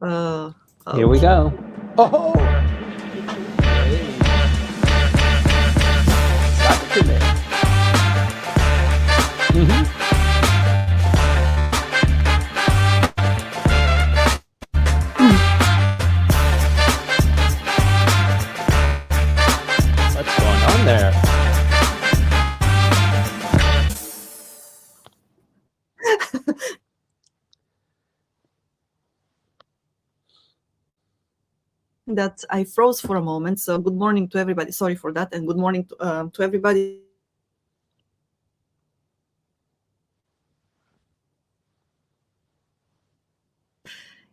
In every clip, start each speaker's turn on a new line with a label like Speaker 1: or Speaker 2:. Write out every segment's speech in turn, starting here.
Speaker 1: Uh,
Speaker 2: Here we
Speaker 1: okay.
Speaker 2: go. Oh, hey, stop it to me. Mm-hmm. What's going on there?
Speaker 1: That I froze for a moment. So good morning to everybody. Sorry for that, and good morning to everybody.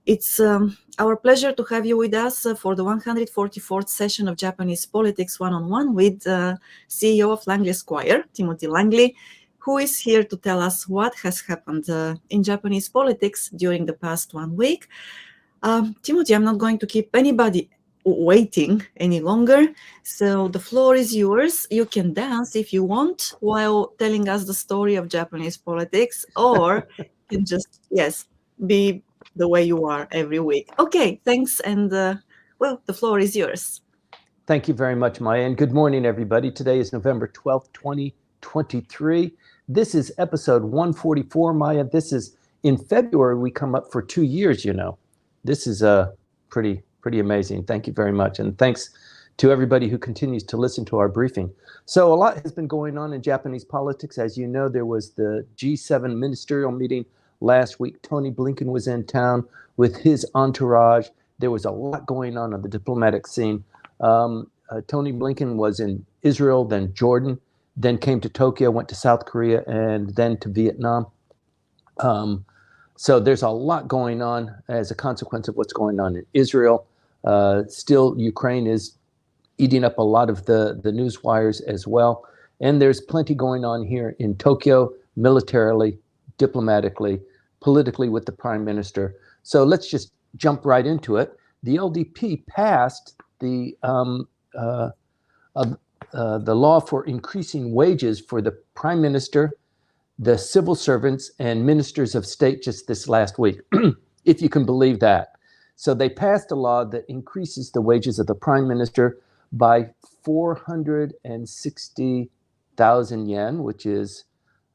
Speaker 1: It's our pleasure to have you with us for the 144th session of Japanese Politics One-on-One with CEO of Langley Esquire, Timothy Langley, who is here to tell us what has happened in Japanese politics during the past 1 week. Timothy, I'm not going to keep anybody waiting any longer. So the floor is yours. You can dance if you want while telling us the story of Japanese politics, or you can just, yes, be the way you are every week. Okay, thanks. And well, the floor is yours.
Speaker 2: Thank you very much, Maya, and good morning, everybody. Today is November 12th, 2023. This is episode 144, Maya. This is in February. We come up for 2 years. This is pretty amazing. Thank you very much, and thanks to everybody who continues to listen to our briefing. So a lot has been going on in Japanese politics. As you know, there was the G7 ministerial meeting last week. Tony Blinken was in town with his entourage. There was a lot going on the diplomatic scene. Tony Blinken was in Israel, then Jordan, then came to Tokyo, went to South Korea, and then to Vietnam. So there's a lot going on as a consequence of what's going on in Israel. Still, Ukraine is eating up a lot of the news wires as well. And there's plenty going on here in Tokyo, militarily, diplomatically, politically with the prime minister. So let's just jump right into it. The LDP passed the law for increasing wages for the prime minister, the civil servants, and ministers of state just this last week, if you can believe that. So they passed a law that increases the wages of the prime minister by 460,000 yen, which is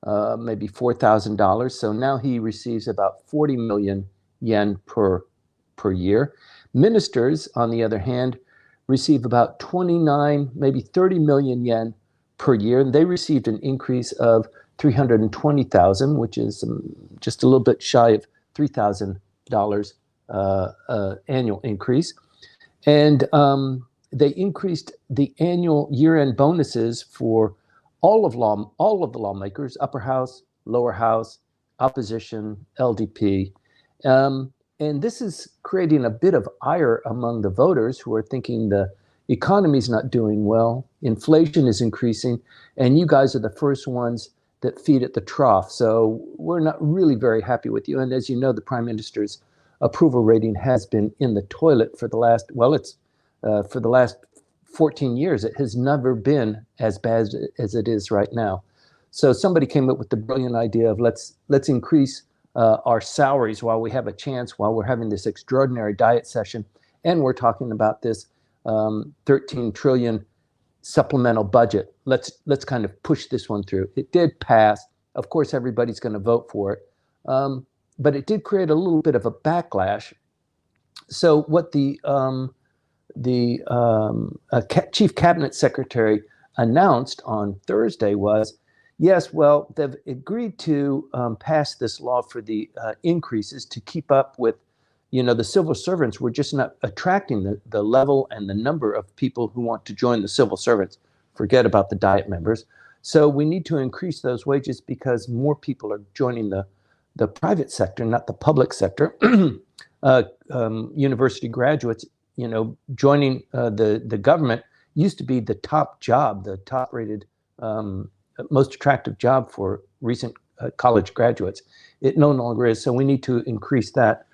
Speaker 2: maybe $4,000. So now he receives about 40 million yen per year. Ministers, on the other hand, receive about 29, maybe 30 million yen per year. And they received an increase of 320,000, which is just a little bit shy of $3,000 annual increase. And they increased the annual year-end bonuses for all of the lawmakers, upper house, lower house, opposition, LDP. And this is creating a bit of ire among the voters who are thinking the economy's not doing well, inflation is increasing, and you guys are the first ones that feed at the trough. So we're not really very happy with you. And as you know, the prime minister's approval rating has been in the toilet for the last, for the last 14 years. It has never been as bad as it is right now. So somebody came up with the brilliant idea of let's increase our salaries while we have a chance, while we're having this extraordinary diet session, and we're talking about this 13 trillion supplemental budget. Let's kind of push this one through. It did pass. Of course, everybody's going to vote for it, but it did create a little bit of a backlash. So what the chief cabinet secretary announced on Thursday was, yes, well, they've agreed to pass this law for the increases to keep up with, the civil servants. We're just not attracting the level and the number of people who want to join the civil servants. Forget about the diet members. So we need to increase those wages because more people are joining the private sector, not the public sector. University graduates, joining the government used to be the top job, the top rated, most attractive job for recent college graduates. It no longer is, so we need to increase that.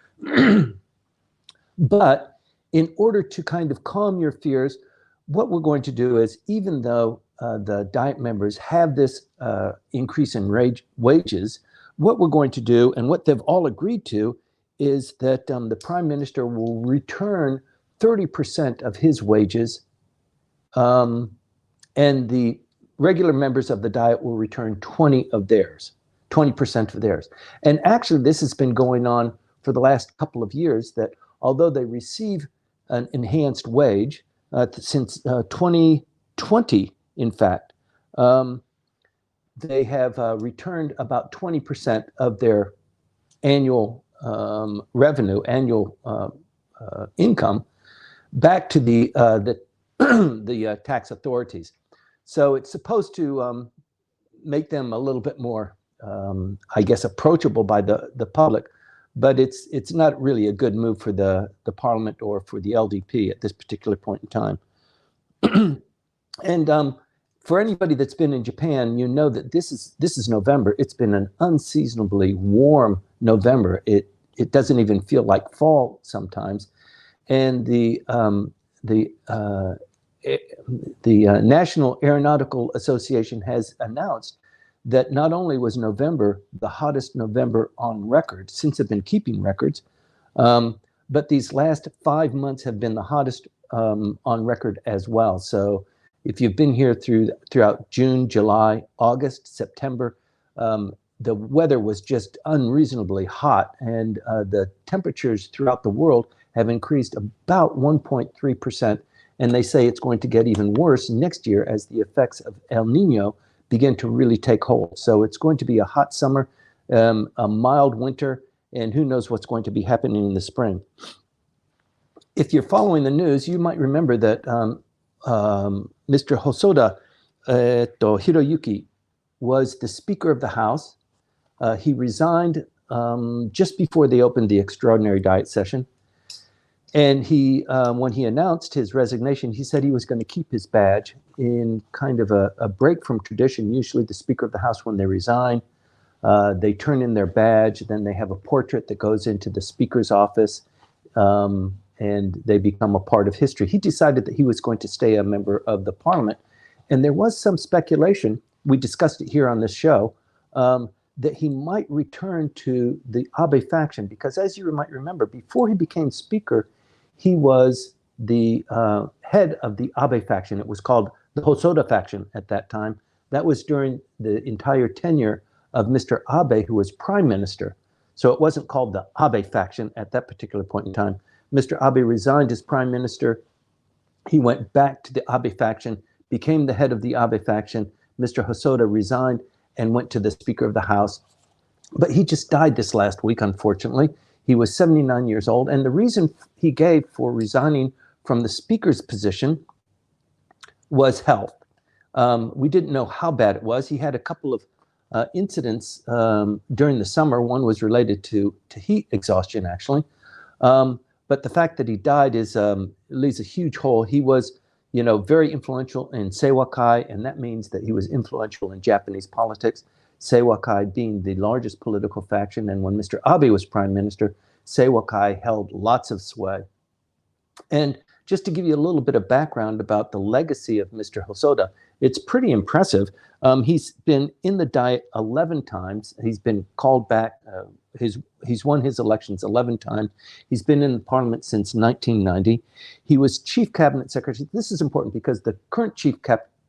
Speaker 2: But in order to kind of calm your fears, what we're going to do is, even though the diet members have this increase in wages, what we're going to do, and what they've all agreed to, is that the prime minister will return 30% of his wages, and the regular members of the Diet will return 20% of theirs. And actually, this has been going on for the last couple of years, that although they receive an enhanced wage since 2020, in fact, they have returned about 20% of their annual revenue, annual income, back to the the tax authorities. So it's supposed to make them a little bit more, I guess, approachable by the public, but it's not really a good move for the parliament or for the LDP at this particular point in time. And for anybody that's been in Japan, you know that this is November. It's been an unseasonably warm November. It doesn't even feel like fall sometimes, and the National Aeronautical Association has announced that not only was November the hottest November on record, since they've been keeping records, but these last 5 months have been the hottest on record as well. So if you've been here throughout June, July, August, September, the weather was just unreasonably hot, and the temperatures throughout the world have increased about 1.3%, and they say it's going to get even worse next year as the effects of El Nino begin to really take hold. So it's going to be a hot summer, a mild winter, and who knows what's going to be happening in the spring. If you're following the news, you might remember that Mr. Hosoda Hiroyuki was the Speaker of the House. He resigned just before they opened the extraordinary Diet session. And he, when he announced his resignation, he said he was going to keep his badge in kind of a break from tradition. Usually the Speaker of the House, when they resign, they turn in their badge, then they have a portrait that goes into the Speaker's office, and they become a part of history. He decided that he was going to stay a member of the parliament. And there was some speculation, we discussed it here on this show, that he might return to the Abe faction, because as you might remember, before he became speaker, he was the head of the Abe faction. It was called the Hosoda faction at that time. That was during the entire tenure of Mr. Abe, who was prime minister. So it wasn't called the Abe faction at that particular point in time. Mr. Abe resigned as prime minister. He went back to the Abe faction, became the head of the Abe faction. Mr. Hosoda resigned and went to the Speaker of the House. But he just died this last week, unfortunately. He was 79 years old. And the reason he gave for resigning from the Speaker's position was health. We didn't know how bad it was. He had a couple of incidents during the summer. One was related to heat exhaustion, actually. But the fact that he died leaves a huge hole. He was, very influential in Seiwakai, and that means that he was influential in Japanese politics. Seiwakai being the largest political faction, and when Mr. Abe was prime minister, Seiwakai held lots of sway. And just to give you a little bit of background about the legacy of Mr. Hosoda, it's pretty impressive. He's been in the Diet 11 times. He's been called back. He's won his elections 11 times. He's been in the parliament since 1990. He was chief cabinet secretary. This is important because the current chief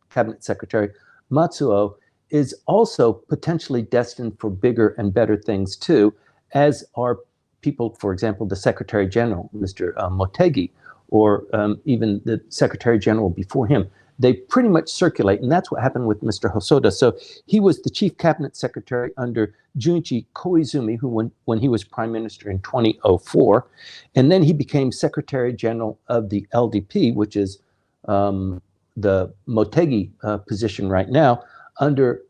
Speaker 2: cabinet secretary, Matsuo, is also potentially destined for bigger and better things too, as are people, for example, the Secretary General, Mr. Motegi, or even the Secretary General before him. They pretty much circulate, and that's what happened with Mr. Hosoda. So he was the chief cabinet secretary under Junichi Koizumi, who when he was prime minister in 2004, and then he became Secretary General of the LDP, which is the Motegi position right now, under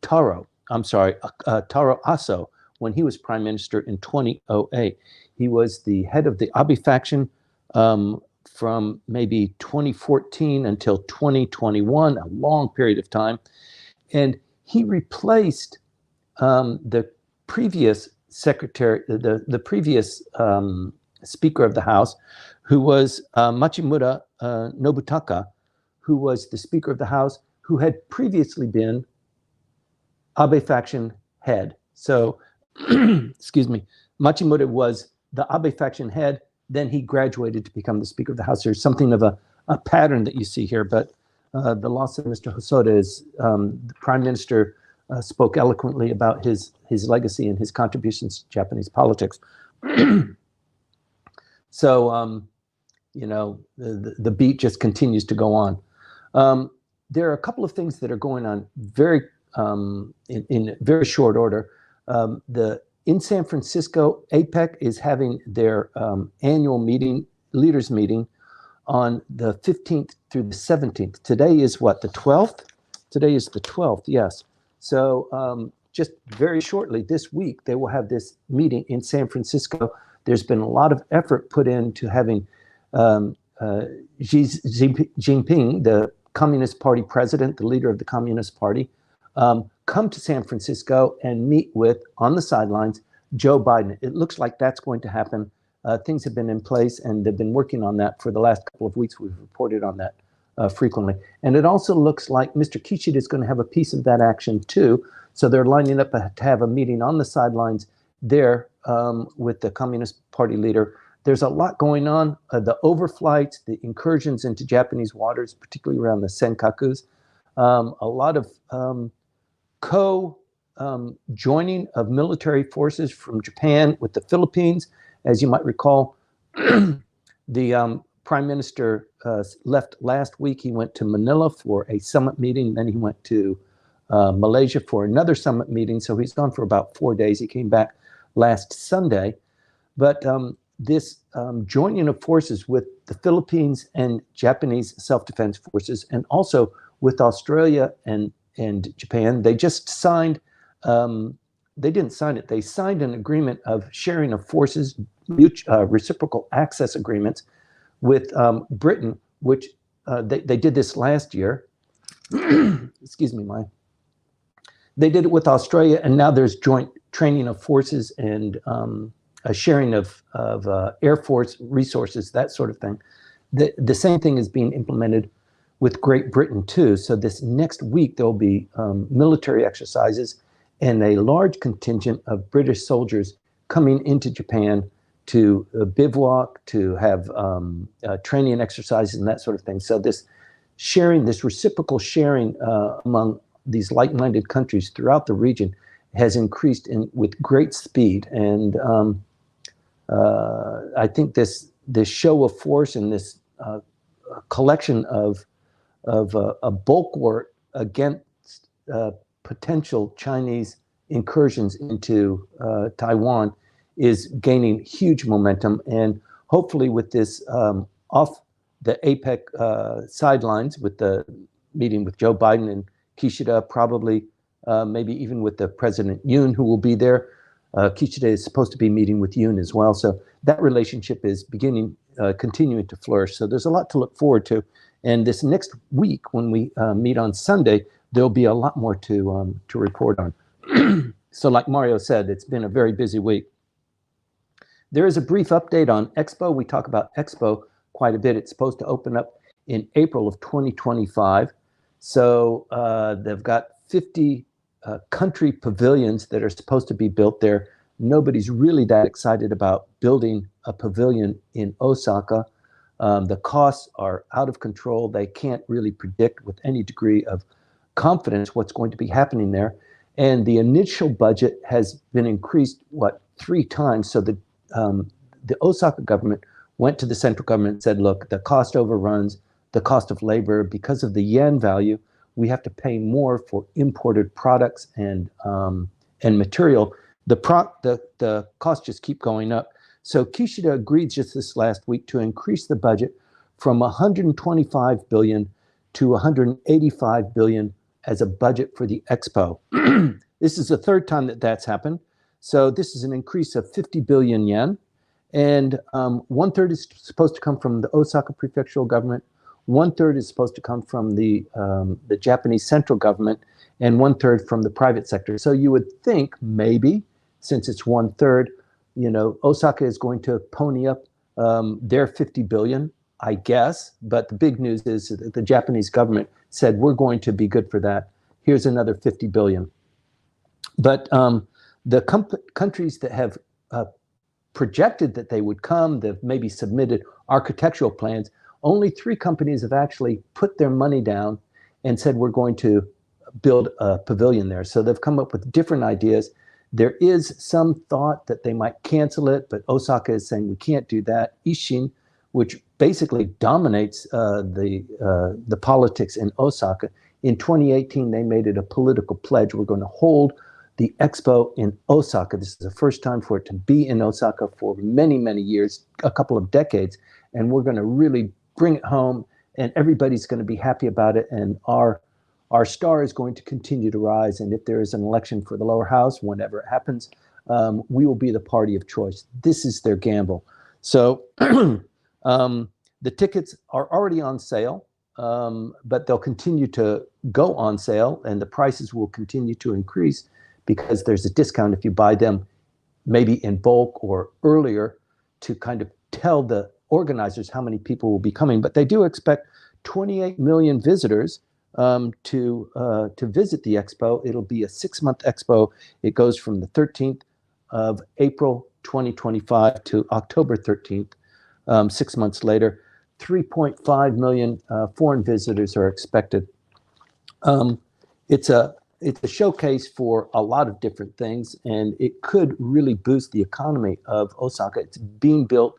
Speaker 2: Taro Aso, when he was prime minister in 2008. He was the head of the Abe faction from maybe 2014 until 2021, a long period of time. And he replaced the previous secretary, the previous Speaker of the House, who was Machimura Nobutaka, who was the Speaker of the House, who had previously been Abe faction head. So, excuse me, Machimoto was the Abe faction head. Then he graduated to become the Speaker of the House. There's something of a pattern that you see here, but the loss of Mr. Hosoda is the Prime Minister spoke eloquently about his legacy and his contributions to Japanese politics. So, you know, the beat just continues to go on. There are a couple of things that are going on very in very short order. In San Francisco, APEC is having their annual meeting, leaders meeting, on the 15th through the 17th. Today is what, the 12th? Today is the 12th, yes. So just very shortly this week, they will have this meeting in San Francisco. There's been a lot of effort put into having Xi Jinping, the Communist Party president, the leader of the Communist Party, come to San Francisco and meet with, on the sidelines, Joe Biden. It looks like that's going to happen. Things have been in place, and they've been working on that for the last couple of weeks. We've reported on that frequently. And it also looks like Mr. Kishida is going to have a piece of that action too. So they're lining up to have a meeting on the sidelines there with the Communist Party leader. There's a lot going on. The overflights, the incursions into Japanese waters, particularly around the Senkakus, a lot of joining of military forces from Japan with the Philippines. As you might recall, the Prime Minister left last week. He went to Manila for a summit meeting. Then he went to Malaysia for another summit meeting. So he's gone for about 4 days. He came back last Sunday. But this joining of forces with the Philippines and Japanese self-defense forces, and also with Australia and Japan, they just signed, they didn't sign it, they signed an agreement of sharing of forces, reciprocal access agreements with Britain, which they did this last year. Excuse me, they did it with Australia, and now there's joint training of forces and a sharing of Air Force resources, that sort of thing. The same thing is being implemented with Great Britain too. So this next week, there'll be military exercises and a large contingent of British soldiers coming into Japan to bivouac, to have training exercises and that sort of thing. So this sharing, this reciprocal sharing among these like-minded countries throughout the region has increased with great speed. And I think this show of force and this collection of a bulwark against potential Chinese incursions into Taiwan is gaining huge momentum. And hopefully with this off the APEC sidelines, with the meeting with Joe Biden and Kishida, probably maybe even with the President Yoon, who will be there. Kishida is supposed to be meeting with Yoon as well. So that relationship is continuing to flourish. So there's a lot to look forward to. And this next week, when we meet on Sunday, there'll be a lot more to report on. So like Mario said, it's been a very busy week. There is a brief update on Expo. We talk about Expo quite a bit. It's supposed to open up in April of 2025. So they've got 50 country pavilions that are supposed to be built there. Nobody's really that excited about building a pavilion in Osaka. The costs are out of control. They can't really predict with any degree of confidence what's going to be happening there. And the initial budget has been increased, 3 times. So the Osaka government went to the central government and said, look, the cost overruns the cost of labor. Because of the yen value, we have to pay more for imported products and material. The costs just keep going up. So Kishida agreed just this last week to increase the budget from 125 billion to 185 billion as a budget for the Expo. This is the 3rd time that that's happened. So this is an increase of 50 billion yen. And 1/3 is supposed to come from the Osaka prefectural government. 1/3 is supposed to come from the Japanese central government, and 1/3 from the private sector. So you would think maybe, since it's 1/3, Osaka is going to pony up their 50 billion, I guess. But the big news is that the Japanese government said, we're going to be good for that. Here's another 50 billion. But the countries that have projected that they would come. They've maybe submitted architectural plans. Only 3 companies have actually put their money down and said, we're going to build a pavilion there. So they've come up with different ideas. There is some thought that they might cancel it, but Osaka is saying we can't do that. Ishin, which basically dominates the politics in Osaka, in 2018, they made it a political pledge. We're going to hold the expo in Osaka. This is the first time for it to be in Osaka for many, many years, a couple of decades. And we're going to really bring it home, and everybody's going to be happy about it. And our star is going to continue to rise. And if there is an election for the lower house, whenever it happens, we will be the party of choice. This is their gamble. So the tickets are already on sale, but they'll continue to go on sale, and the prices will continue to increase because there's a discount if you buy them maybe in bulk or earlier to kind of tell the organizers how many people will be coming. But they do expect 28 million visitors to visit the expo. It'll be a 6-month expo. It goes from the 13th of April 2025 to October 13th, 6 months later. 3.5 million foreign visitors are expected. It's a showcase for a lot of different things, and it could really boost the economy of Osaka. It's being built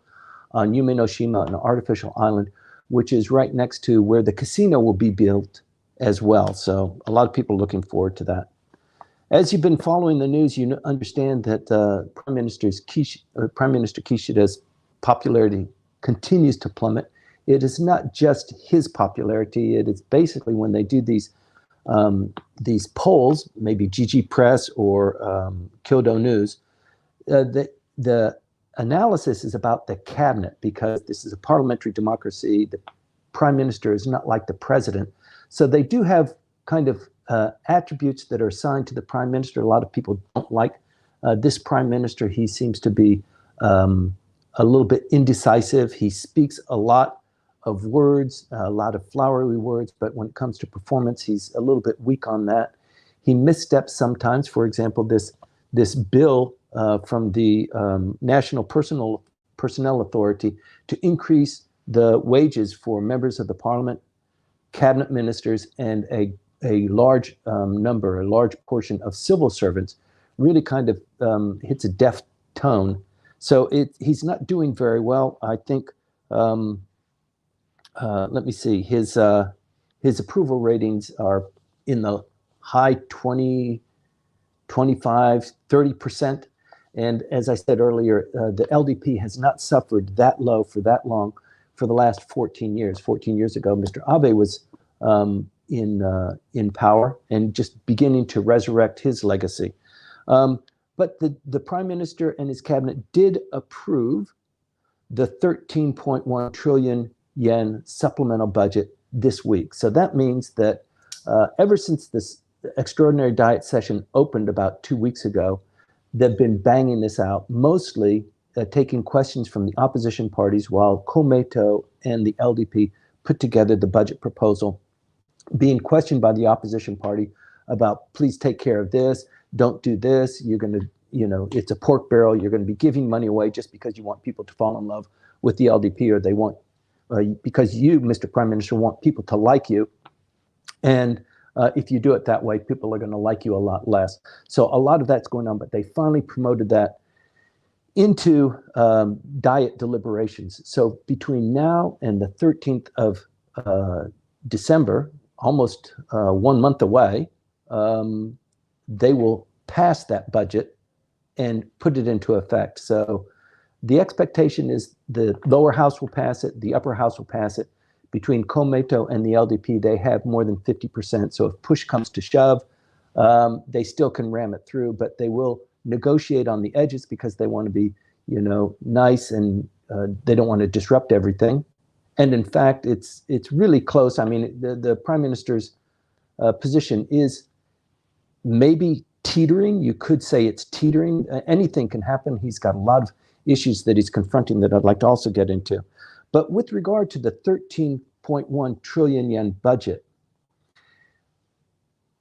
Speaker 2: on Yume-no-shima, an artificial island, which is right next to where the casino will be built as well. So a lot of people are looking forward to that. As you've been following the news, you understand that Prime Minister Kishida's popularity continues to plummet. It is not just his popularity. It is basically when they do these polls, maybe GG Press or Kyodo News, the analysis is about the cabinet, because this is a parliamentary democracy. The prime minister is not like the president. So they do have kind of attributes that are assigned to the prime minister. A lot of people don't like this prime minister. He seems to be a little bit indecisive. He speaks a lot of words, a lot of flowery words, but when it comes to performance, he's a little bit weak on that. He missteps sometimes. For example, this bill from the National Personnel Authority to increase the wages for members of the parliament, cabinet ministers, and a large portion of civil servants really kind of hits a deaf tone. So he's not doing very well. I think, let me see, his approval ratings are in the high 20, 25, 30%. And as I said earlier, the LDP has not suffered that low for that long for the last 14 years. 14 years ago, Mr. Abe was in power and just beginning to resurrect his legacy. But the prime minister and his cabinet did approve the 13.1 trillion yen supplemental budget this week. So that means that ever since this extraordinary diet session opened about 2 weeks ago, they've been banging this out, mostly taking questions from the opposition parties, while Komeito and the LDP put together the budget proposal, being questioned by the opposition party about, please take care of this, don't do this, you're going to, it's a pork barrel, you're going to be giving money away just because you want people to fall in love with the LDP, or they want, because you, Mr. Prime Minister, want people to like you. And if you do it that way, people are going to like you a lot less. So a lot of that's going on, but they finally promoted that into diet deliberations. So between now and the 13th of December, almost 1 month away, they will pass that budget and put it into effect. So the expectation is the lower house will pass it, the upper house will pass it. Between Komeito and the LDP, they have more than 50%. So if push comes to shove, they still can ram it through, but they will negotiate on the edges because they want to be, nice, and they don't want to disrupt everything. And in fact, it's really close. I mean, the prime minister's position is maybe teetering. You could say it's teetering. Anything can happen. He's got a lot of issues that he's confronting that I'd like to also get into. But with regard to the 13.1 trillion yen budget,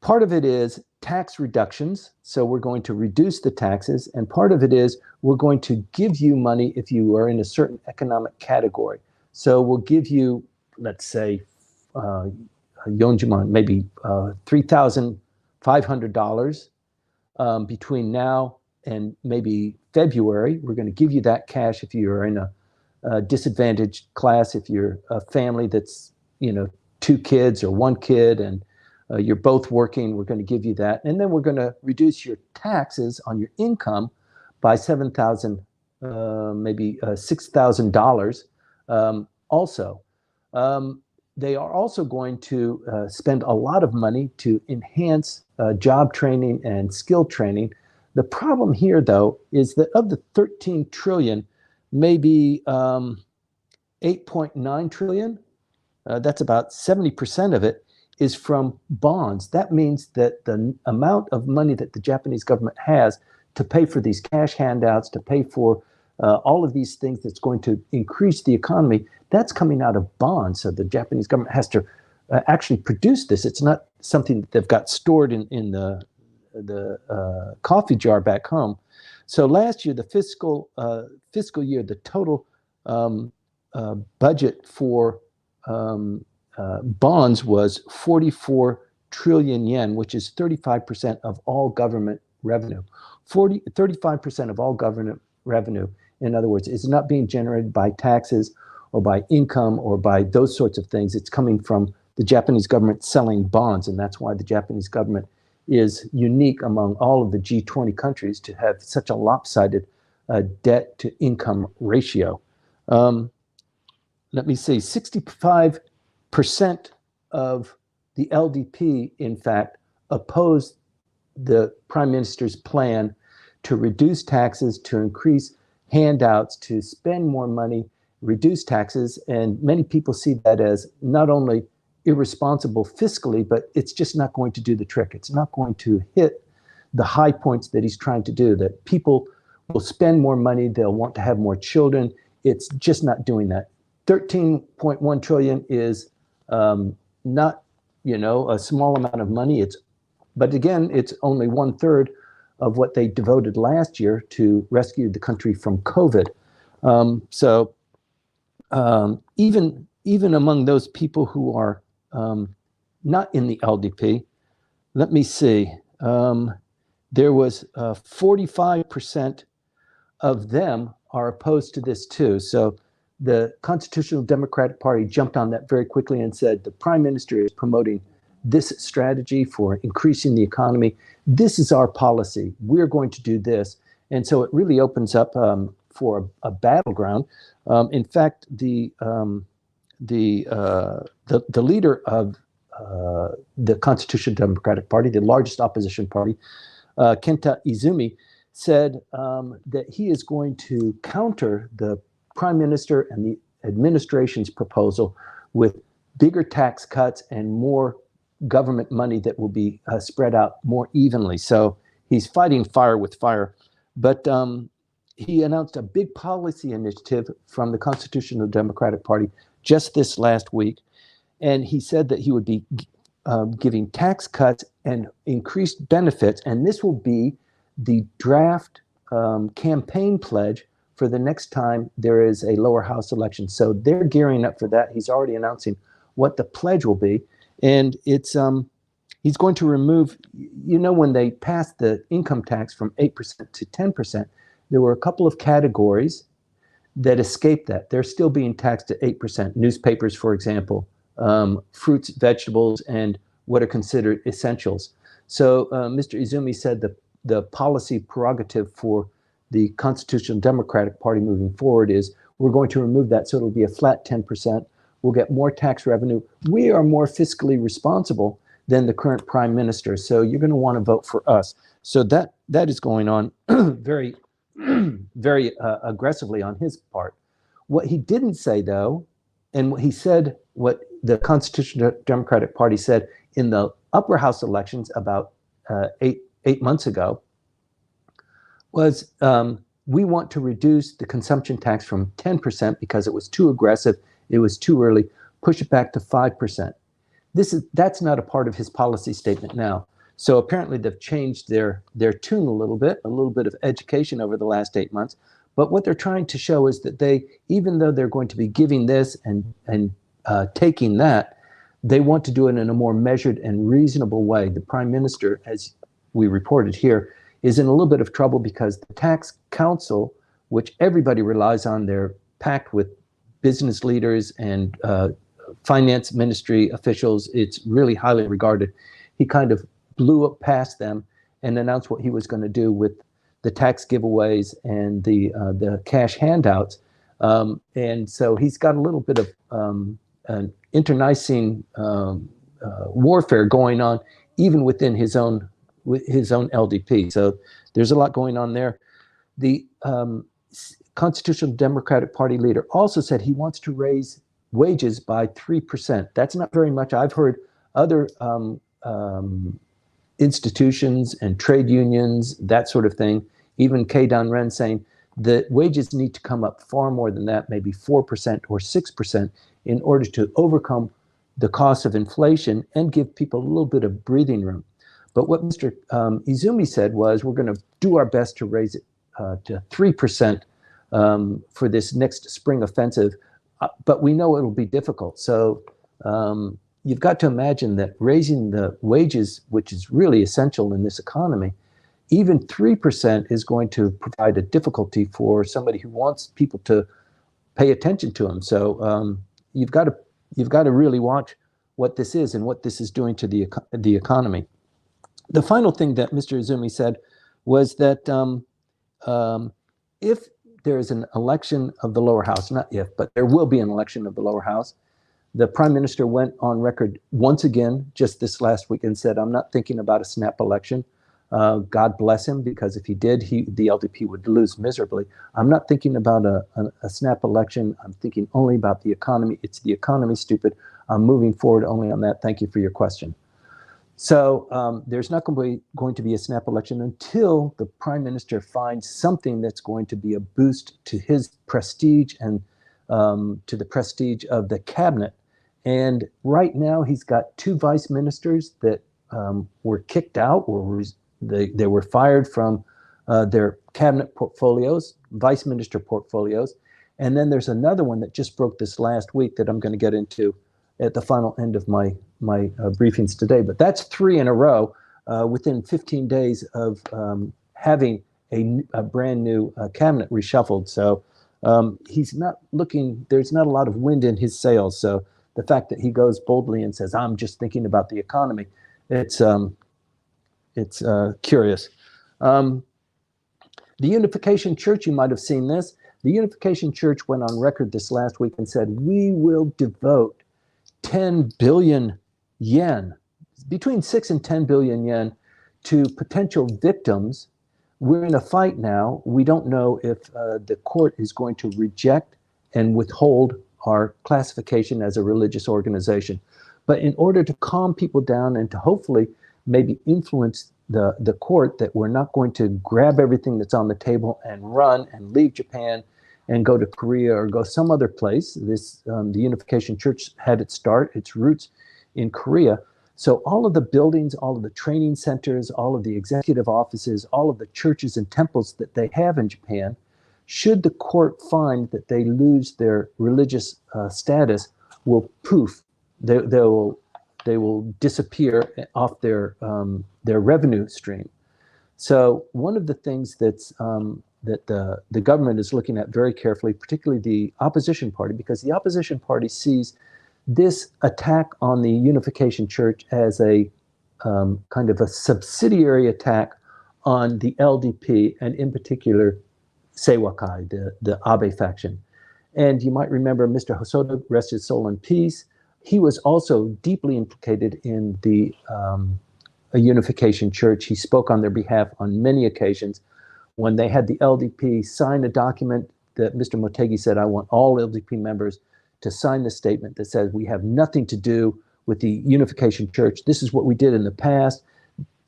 Speaker 2: part of it is tax reductions. So we're going to reduce the taxes. And part of it is we're going to give you money if you are in a certain economic category. So we'll give you, let's say, Yonjiman, maybe $3,500 between now and maybe February. We're going to give you that cash if you're in a disadvantaged class, if you're a family that's, 2 kids or 1 kid and you're both working, we're going to give you that. And then we're going to reduce your taxes on your income by $7,000, maybe $6,000 also. They are also going to spend a lot of money to enhance job training and skill training. The problem here, though, is that of the 13 trillion, maybe 8.9 trillion, that's about 70% of it, is from bonds. That means that the amount of money that the Japanese government has to pay for these cash handouts, to pay for all of these things that's going to increase the economy, that's coming out of bonds. So the Japanese government has to actually produce this. It's not something that they've got stored in the coffee jar back home. So last year, the fiscal year, the total budget for bonds was 44 trillion yen, which is 35% of all government revenue. 35% of all government revenue, in other words, is not being generated by taxes or by income or by those sorts of things. It's coming from the Japanese government selling bonds, and that's why the Japanese government is unique among all of the G20 countries to have such a lopsided debt to income ratio. Let me see, 65% of the LDP, in fact, opposed the Prime Minister's plan to reduce taxes, to increase handouts, to spend more money, reduce taxes. And many people see that as not only irresponsible fiscally, but it's just not going to do the trick. It's not going to hit the high points that he's trying to do, that people will spend more money, they'll want to have more children. It's just not doing that. 13.1 trillion is not, a small amount of money. But again, it's only 1/3 of what they devoted last year to rescue the country from COVID. So even among those people who are not in the LDP, let me see, there was 45% of them are opposed to this too. So the Constitutional Democratic Party jumped on that very quickly and said, the Prime Minister is promoting this strategy for increasing the economy. This is our policy. We're going to do this. And so it really opens up for a battleground. In fact, the leader of the Constitutional Democratic Party, the largest opposition party, Kenta Izumi, said that he is going to counter the Prime Minister and the administration's proposal with bigger tax cuts and more government money that will be spread out more evenly. So he's fighting fire with fire. But he announced a big policy initiative from the Constitutional Democratic Party just this last week. And he said that he would be giving tax cuts and increased benefits. And this will be the draft campaign pledge for the next time there is a lower house election. So they're gearing up for that. He's already announcing what the pledge will be. And it's he's going to remove, when they passed the income tax from 8% to 10%, there were a couple of categories that escaped that. They're still being taxed at 8%. Newspapers, for example, fruits, vegetables, and what are considered essentials. So Mr. Izumi said the policy prerogative for the Constitutional Democratic Party moving forward is we're going to remove that, so it'll be a flat 10%. We'll get more tax revenue. We are more fiscally responsible than the current Prime Minister, so you're going to want to vote for us. So that is going on very, very aggressively on his part. What he didn't say, though, and what he said, what the Constitutional Democratic Party said in the upper house elections about eight months ago, was we want to reduce the consumption tax from 10% because it was too aggressive, it was too early, push it back to 5%. That's not a part of his policy statement now. So apparently they've changed their tune a little bit of education over the last 8 months. But what they're trying to show is that they, even though they're going to be giving this and taking that, they want to do it in a more measured and reasonable way. The Prime Minister, as we reported here, is in a little bit of trouble because the Tax Council, which everybody relies on, they're packed with business leaders and finance ministry officials. It's really highly regarded. He kind of blew up past them and announced what he was going to do with the tax giveaways and the cash handouts. And so he's got a little bit of an internecine warfare going on, even within his own LDP. So there's a lot going on there. The Constitutional Democratic Party leader also said he wants to raise wages by 3%. That's not very much. I've heard other institutions and trade unions, that sort of thing, even Kay Don Ren saying that wages need to come up far more than that, maybe 4% or 6%, in order to overcome the cost of inflation and give people a little bit of breathing room. But what Mr. Izumi said was, we're going to do our best to raise it to 3% for this next spring offensive, but we know it'll be difficult. So you've got to imagine that raising the wages, which is really essential in this economy, even 3% is going to provide a difficulty for somebody who wants people to pay attention to them. So you've got to really watch what this is and what this is doing to the economy. The final thing that Mr. Izumi said was that if there is an election of the lower house, not if, but there will be an election of the lower house, the Prime Minister went on record once again just this last week and said, I'm not thinking about a snap election. God bless him, because if he did, the LDP would lose miserably. I'm not thinking about a snap election. I'm thinking only about the economy. It's the economy, stupid. I'm moving forward only on that. Thank you for your question. So there's not going to be a snap election until the Prime Minister finds something that's going to be a boost to his prestige and to the prestige of the cabinet. And right now he's got 2 vice ministers that were kicked out, or they were fired from their cabinet portfolios, vice minister portfolios. And then there's another one that just broke this last week that I'm going to get into at the final end of my briefings today. But that's 3 in a row within 15 days of having a brand new cabinet reshuffled. So he's not looking, there's not a lot of wind in his sails. So the fact that he goes boldly and says, I'm just thinking about the economy, it's curious. The Unification Church, you might have seen this. The Unification Church went on record this last week and said, we will devote 10 billion yen, between 6 and 10 billion yen, to potential victims. We're in a fight now. We don't know if the court is going to reject and withhold our classification as a religious organization. But in order to calm people down and to hopefully maybe influence the court, that we're not going to grab everything that's on the table and run and leave Japan and go to Korea or go some other place. The Unification Church had its roots in Korea. So all of the buildings, all of the training centers, all of the executive offices, all of the churches and temples that they have in Japan, should the court find that they lose their religious status, will poof, they will disappear off their revenue stream. So one of the things that's that the government is looking at very carefully, particularly the opposition party, because the opposition party sees this attack on the Unification Church as a kind of a subsidiary attack on the LDP, and in particular Seiwakai, the Abe faction. And you might remember Mr. Hosoda, rest his soul in peace, he was also deeply implicated in the Unification Church. He spoke on their behalf on many occasions. When they had the LDP sign a document that Mr. Motegi said, I want all LDP members to sign the statement that says we have nothing to do with the Unification Church. This is what we did in the past.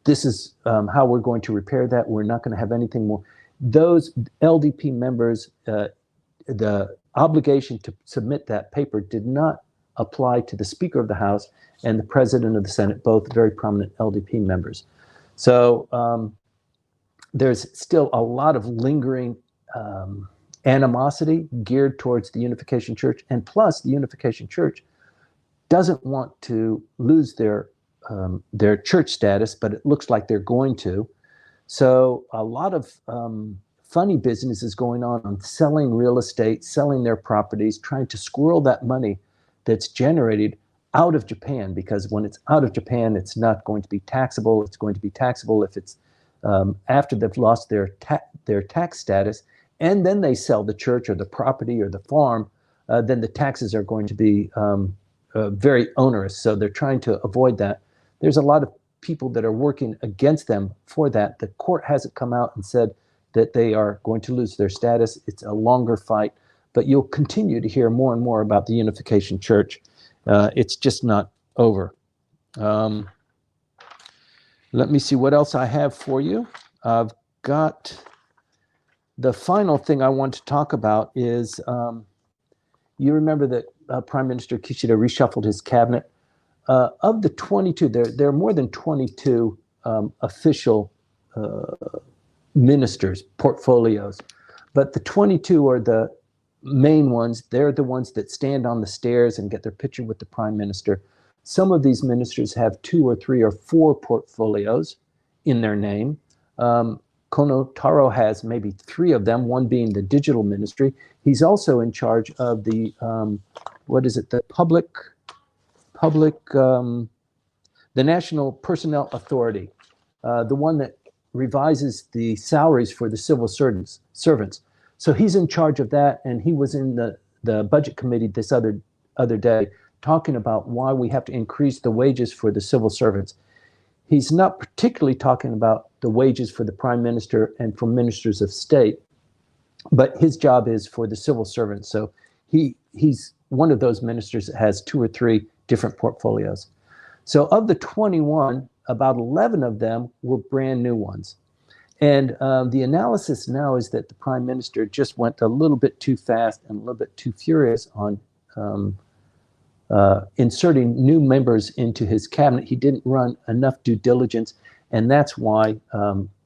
Speaker 2: This is how we're going to repair that. We're not going to have anything more. Those LDP members, the obligation to submit that paper did not apply to the Speaker of the House and the President of the Senate, both very prominent LDP members. So there's still a lot of lingering animosity geared towards the Unification Church, and plus the Unification Church doesn't want to lose their church status, but it looks like they're going to. So a lot of funny business is going on selling real estate, selling their properties, trying to squirrel that money that's generated out of Japan, because when it's out of Japan, it's not going to be taxable. It's going to be taxable if it's after they've lost their tax status, and then they sell the church or the property or the farm, then the taxes are going to be very onerous. So they're trying to avoid that. There's a lot of people that are working against them for that. The court hasn't come out and said that they are going to lose their status. It's a longer fight, but you'll continue to hear more and more about the Unification Church. It's just not over. Let me see what else I have for you. I've got the final thing I want to talk about is you remember that Prime Minister Kishida reshuffled his cabinet. Of the 22, there are more than 22 official ministers, portfolios, but the 22 are the main ones. They're the ones that stand on the stairs and get their picture with the Prime Minister. Some of these ministers have 2 or 3 or 4 portfolios in their name. Kono Taro has maybe 3 of them, one being the digital ministry. He's also in charge of the, the National Personnel Authority, the one that revises the salaries for the civil servants. So he's in charge of that, and he was in the budget committee this other day talking about why we have to increase the wages for the civil servants. He's not particularly talking about the wages for the prime minister and for ministers of state, but his job is for the civil servants. So he's one of those ministers that has 2 or 3 different portfolios. So of the 21, about 11 of them were brand new ones. And the analysis now is that the prime minister just went a little bit too fast and a little bit too furious on inserting new members into his cabinet. He didn't run enough due diligence, and that's why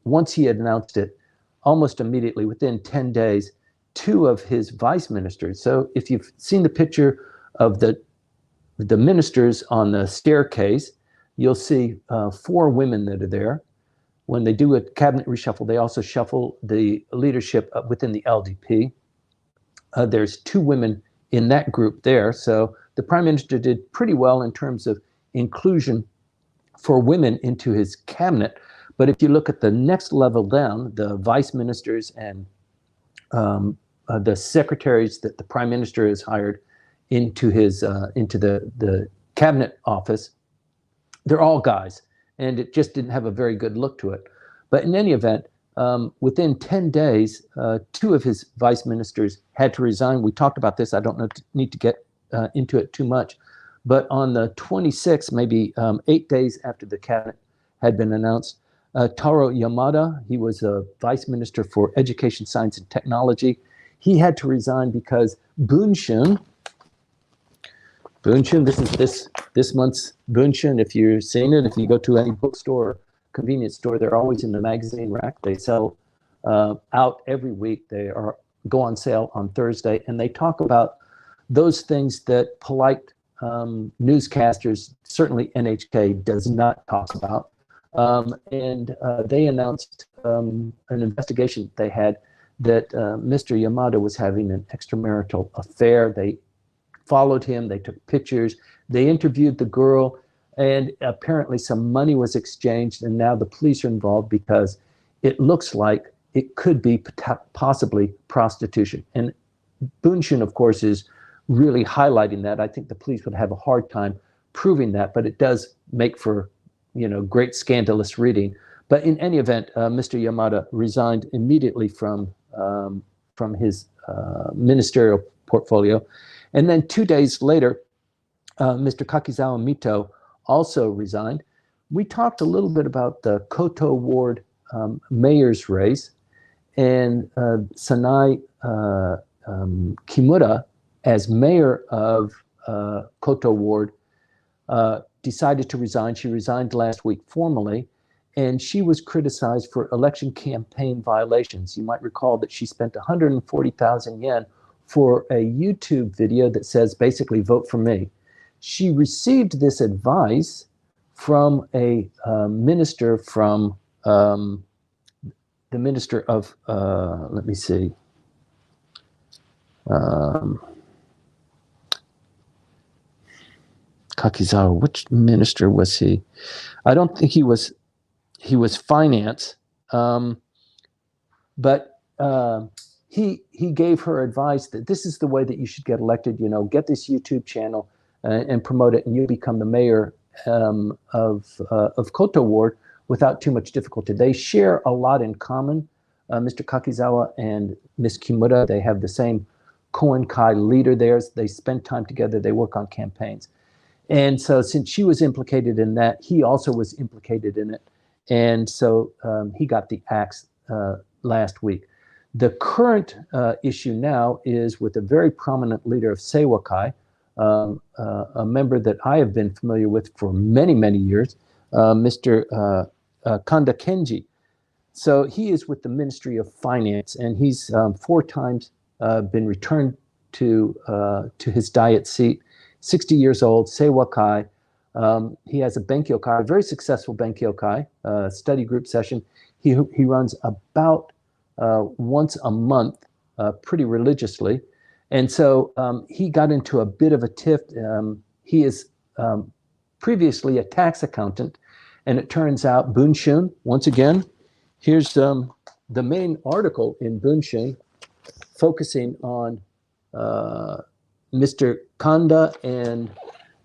Speaker 2: once he had announced it, almost immediately, within 10 days, 2 of his vice ministers. So if you've seen the picture of the ministers on the staircase, you'll see 4 women that are there. When they do a cabinet reshuffle, they also shuffle the leadership within the LDP. There's 2 women in that group there. So the prime minister did pretty well in terms of inclusion for women into his cabinet. But if you look at the next level down, the vice ministers and the secretaries that the prime minister has hired into his into the cabinet office, they're all guys, and it just didn't have a very good look to it. But in any event, within 10 days, 2 of his vice ministers had to resign. We talked about this. I don't need to get into it too much. But on the 26th, maybe 8 days after the cabinet had been announced, Taro Yamada, he was a vice minister for education, science, and technology. He had to resign because Bunshin, this is this month's Bunshin. If you're seeing it, if you go to any bookstore or convenience store, they're always in the magazine rack. They sell out every week. They go on sale on Thursday, and they talk about those things that polite newscasters, certainly NHK, does not talk about. And they announced an investigation they had that Mr. Yamada was having an extramarital affair. They followed him, they took pictures, they interviewed the girl, and apparently some money was exchanged, and now the police are involved because it looks like it could be possibly prostitution. And Bunshin, of course, is really highlighting that. I think the police would have a hard time proving that, but it does make for, great scandalous reading. But in any event, Mr. Yamada resigned immediately from his ministerial portfolio. And then 2 days later, Mr. Kakizawa Mito also resigned. We talked a little bit about the Koto Ward mayor's race, and Sanai Kimura, as mayor of Koto Ward, decided to resign. She resigned last week formally, and she was criticized for election campaign violations. You might recall that she spent 140,000 yen for a YouTube video that says basically vote for me. She received this advice from a minister from the minister of, let me see, Kakizawa, which minister was he? I don't think he was finance, but he gave her advice that this is the way that you should get elected. You know, get this YouTube channel and promote it, and you'll become the mayor of Koto Ward without too much difficulty. They share a lot in common. Mr. Kakizawa and Ms. Kimura, they have the same Koen Kai leader there. They spend time together. They work on campaigns. And so since she was implicated in that, he also was implicated in it. And so he got the axe last week. The current issue now is with a very prominent leader of Seiwakai, a member that I have been familiar with for many, many years, Mr. Kanda Kenji. So he is with the Ministry of Finance, and he's 4 times been returned to his diet seat. 60 years old, Seiwakai. He has a Benkyokai, a very successful Benkyokai study group session. He runs about once a month, pretty religiously. And so he got into a bit of a tiff. He is previously a tax accountant, and it turns out Bunshun, once again, here's the main article in Bunshun focusing on Mr. Kanda and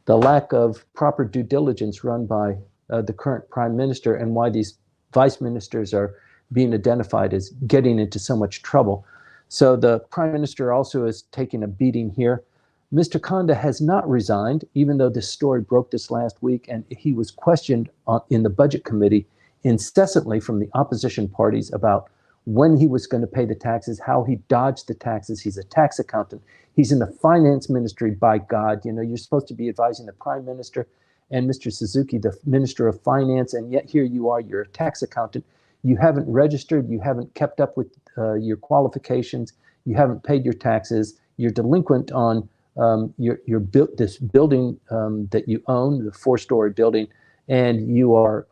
Speaker 2: the lack of proper due diligence run by the current prime minister, and why these vice ministers are being identified as getting into so much trouble. So the prime minister also is taking a beating here. Mr. Kanda has not resigned, even though this story broke this last week, and he was questioned in the budget committee incessantly from the opposition parties about when he was going to pay the taxes, how he dodged the taxes. He's a tax accountant. He's in the finance ministry, by God. You know, you're supposed to be advising the prime minister and Mr. Suzuki, the minister of finance, and yet here you are, you're a tax accountant. You haven't registered, you haven't kept up with your qualifications, you haven't paid your taxes, you're delinquent on this building that you own, the 4-story building, and you are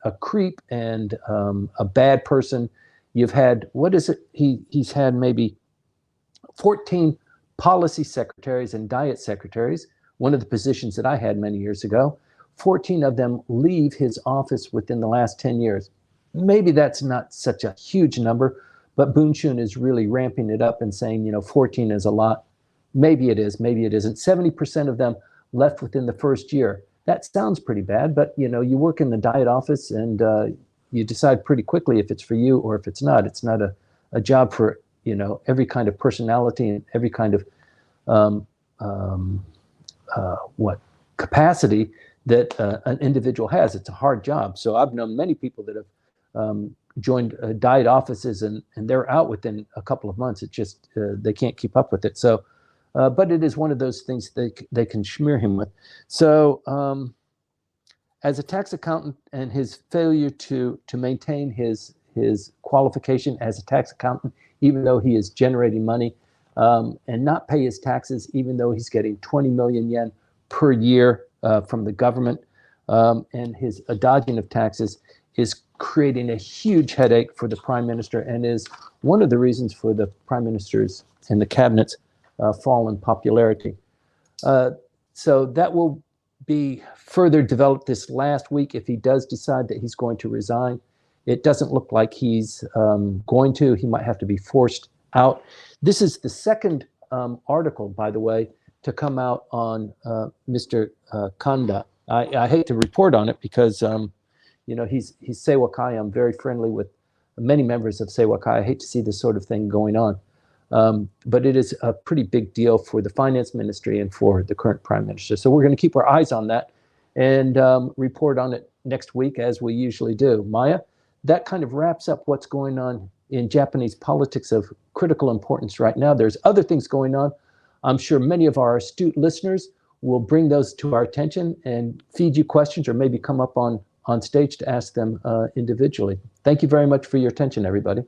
Speaker 2: a creep and a bad person. You've had, what is it? He's had maybe 14 policy secretaries and diet secretaries, one of the positions that I had many years ago. 14 of them leave his office within the last 10 years. Maybe that's not such a huge number, but Bunshun is really ramping it up and saying, you know, 14 is a lot. Maybe it is, maybe it isn't. 70% of them left within the first year. That sounds pretty bad, but you know, you work in the diet office and you decide pretty quickly if it's for you or if it's not. It's not a job for, you know, every kind of personality and every kind of capacity that an individual has. It's a hard job. So I've known many people that have joined diet offices and they're out within a couple of months. It just, they can't keep up with it. So, but it is one of those things they can smear him with. So as a tax accountant and his failure to maintain his qualification as a tax accountant, even though he is generating money, and not pay his taxes, even though he's getting 20 million yen per year from the government, and his dodging of taxes is creating a huge headache for the prime minister and is one of the reasons for the prime minister's and the cabinet's fall in popularity. So that will be further developed this last week if he does decide that he's going to resign. It doesn't look like he's going to. He might have to be forced out. This is the second article, by the way, to come out on Mr. Kanda. I hate to report on it because you know, he's Seiwakai. I'm very friendly with many members of Seiwakai. I hate to see this sort of thing going on. But it is a pretty big deal for the finance ministry and for the current prime minister. So we're going to keep our eyes on that and report on it next week as we usually do. Maya, that kind of wraps up what's going on in Japanese politics of critical importance right now. There's other things going on. I'm sure many of our astute listeners will bring those to our attention and feed you questions or maybe come up on on stage to ask them individually. Thank you very much for your attention, everybody.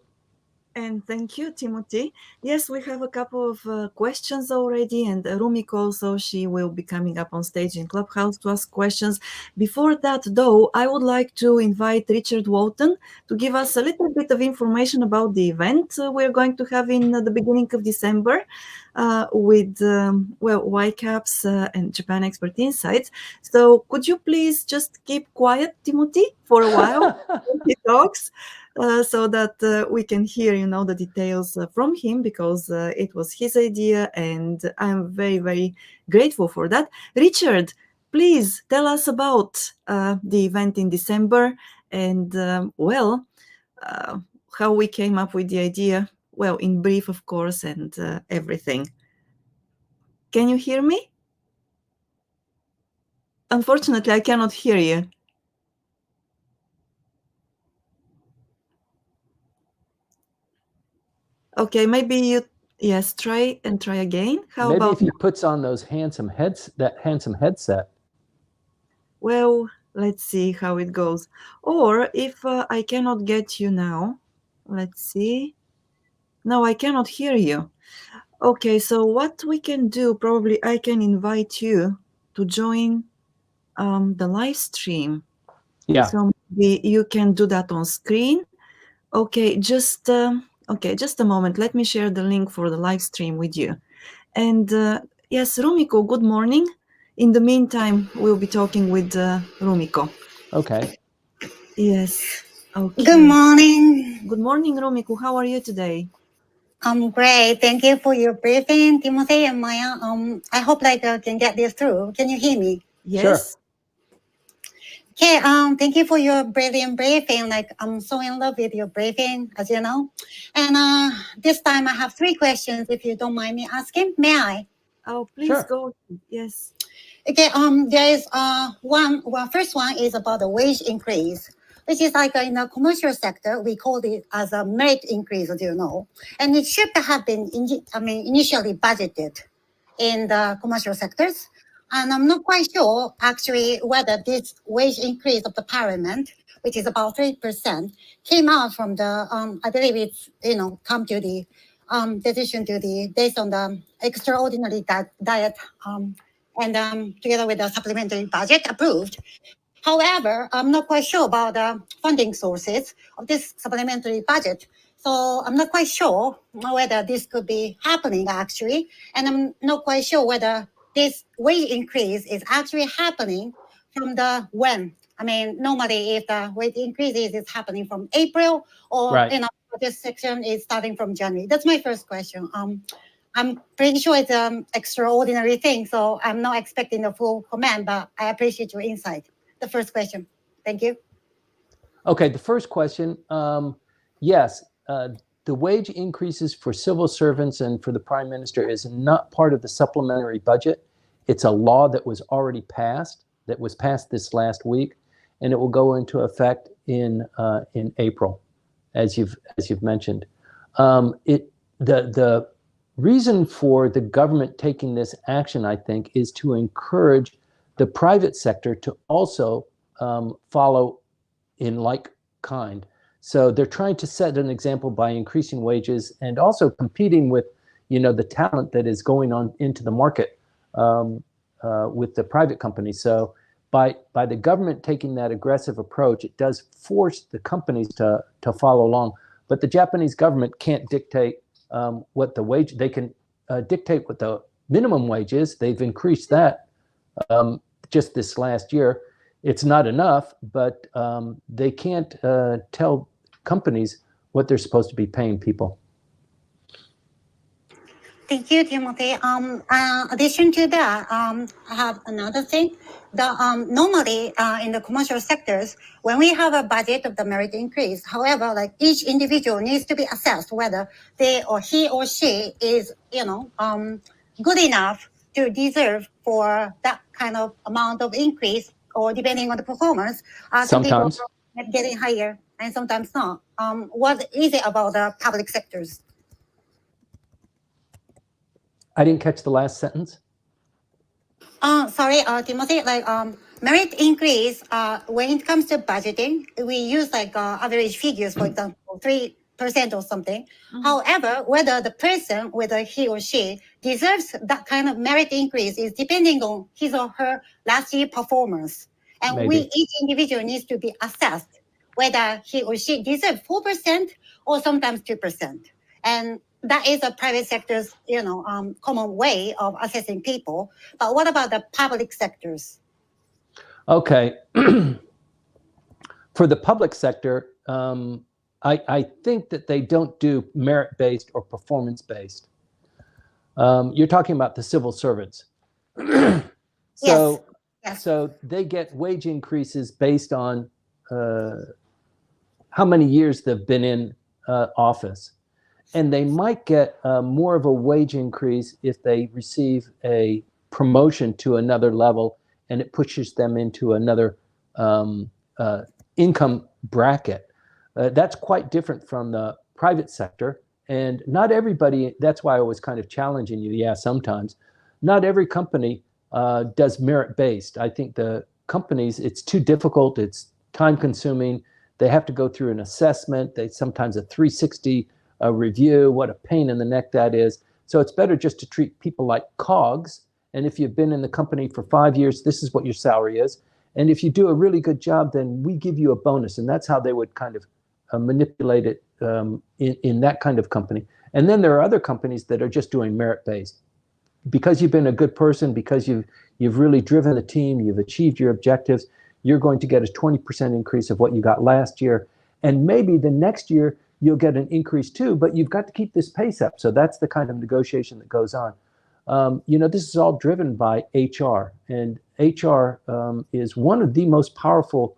Speaker 1: And thank you, Timothy. Yes, we have a couple of questions already, and Rumiko also, she will be coming up on stage in Clubhouse to ask questions. Before that, though, I would like to invite Richard Walton to give us a little bit of information about the event we're going to have in the beginning of December with, YCAPS and Japan Expert Insights. So could you please just keep quiet, Timothy, for a while when he talks? So that we can hear, the details from him, because it was his idea, and I'm very, very grateful for that. Richard, please tell us about the event in December and, how we came up with the idea. Well, in brief, of course, and everything. Can you hear me? Unfortunately, I cannot hear you. Okay, maybe yes, try again. How
Speaker 2: Maybe
Speaker 1: about
Speaker 2: if he puts on those that handsome headset.
Speaker 1: Well, let's see how it goes. Or if I cannot get you now, let's see. No, I cannot hear you. Okay, so what we can do, probably I can invite you to join the live stream.
Speaker 2: Yeah.
Speaker 1: So maybe you can do that on screen. Okay, just a moment. Let me share the link for the live stream with you. And yes, Rumiko, good morning. In the meantime, we'll be talking with Rumiko.
Speaker 2: Okay.
Speaker 1: Yes. Okay.
Speaker 3: Good morning.
Speaker 1: Good morning, Rumiko. How are you today?
Speaker 3: I'm great. Thank you for your briefing, Timothy and Maya. I hope I can get this through. Can you hear me?
Speaker 1: Yes.
Speaker 2: Sure.
Speaker 3: Okay. Thank you for your brilliant briefing. I'm so in love with your briefing, as you know. And this time I have 3 questions, if you don't mind me asking. May I?
Speaker 1: Oh, please
Speaker 2: Sure.
Speaker 1: go. Yes.
Speaker 3: Okay. There is one. Well, first one is about the wage increase, which is in the commercial sector, we call it as a merit increase, as you know, and it should have been initially budgeted in the commercial sectors. And I'm not quite sure actually whether this wage increase of the parliament, which is about 3%, came out from the I believe it's come to the decision based on the extraordinary diet and together with the supplementary budget approved. However, I'm not quite sure about the funding sources of this supplementary budget. So I'm not quite sure whether this could be happening actually. And I'm not quite sure whether this wage increase is actually happening from the when. I mean, normally if the wage increase is happening from April or,
Speaker 2: Right.
Speaker 3: this section is starting from January. That's my first question. I'm pretty sure it's an extraordinary thing, so I'm not expecting a full comment, but I appreciate your insight. The first question. Thank you.
Speaker 2: Okay, the first question, yes, the wage increases for civil servants and for the Prime Minister is not part of the supplementary budget. It's a law that was already passed, that was passed this last week, and it will go into effect in April, as you've mentioned. The reason for the government taking this action, I think, is to encourage the private sector to also follow in like kind. So they're trying to set an example by increasing wages and also competing with, the talent that is going on into the market with the private companies. So by the government taking that aggressive approach, it does force the companies to follow along. But the Japanese government can't dictate what the wage. They can dictate what the minimum wage is. They've increased that just this last year. It's not enough, but they can't tell companies what they're supposed to be paying people.
Speaker 3: Thank you, Timothy. Addition to that, I have another thing. Normally in the commercial sectors, when we have a budget of the merit increase, however, each individual needs to be assessed whether he or she is, good enough to deserve for that kind of amount of increase, or depending on the performance,
Speaker 2: Sometimes.
Speaker 3: some people are getting higher and sometimes not. What is it about the public sectors?
Speaker 2: I didn't catch the last sentence.
Speaker 3: Sorry, Timothy. merit increase, when it comes to budgeting, we use like average figures, for example, 3% or something. However, whether the person, whether he or she deserves that kind of merit increase is depending on his or her last year performance. And each individual needs to be assessed whether he or she deserves 4% or sometimes 2%. And that is a private sector's, common way of assessing people. But what about the public sectors?
Speaker 2: Okay. For the public sector, I think that they don't do merit-based or performance-based. You're talking about the civil servants. So,
Speaker 3: Yes.
Speaker 2: So they get wage increases based on how many years they've been in office. And they might get more of a wage increase if they receive a promotion to another level and it pushes them into another income bracket. That's quite different from the private sector. And not everybody, that's why I was kind of challenging you. Yeah, sometimes. Not every company does merit-based. I think the companies, it's too difficult. It's time-consuming. They have to go through an assessment. They sometimes a 360 review. What a pain in the neck that is. So it's better just to treat people like cogs. And if you've been in the company for 5 years, this is what your salary is. And if you do a really good job, then we give you a bonus. And that's how they would kind of manipulate it in that kind of company. And then there are other companies that are just doing merit-based. Because you've been a good person, because you've really driven the team, you've achieved your objectives, you're going to get a 20% increase of what you got last year. And maybe the next year you'll get an increase too, but you've got to keep this pace up. So that's the kind of negotiation that goes on. This is all driven by HR, and HR is one of the most powerful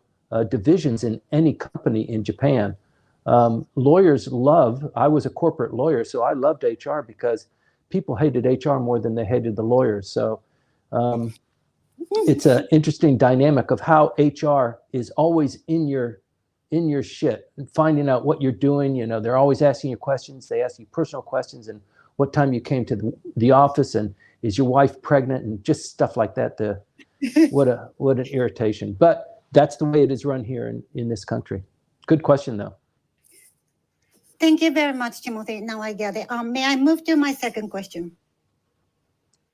Speaker 2: divisions in any company in Japan. Lawyers I was a corporate lawyer, so I loved HR because people hated HR more than they hated the lawyers. So it's an interesting dynamic of how HR is always in your shit and finding out what you're doing. They're always asking you questions. They ask you personal questions and what time you came to the office and is your wife pregnant and just stuff like that. What an irritation. But that's the way it is run here in this country. Good question, though.
Speaker 3: Thank you very much, Timothy. Now I get it. May I move to my second question?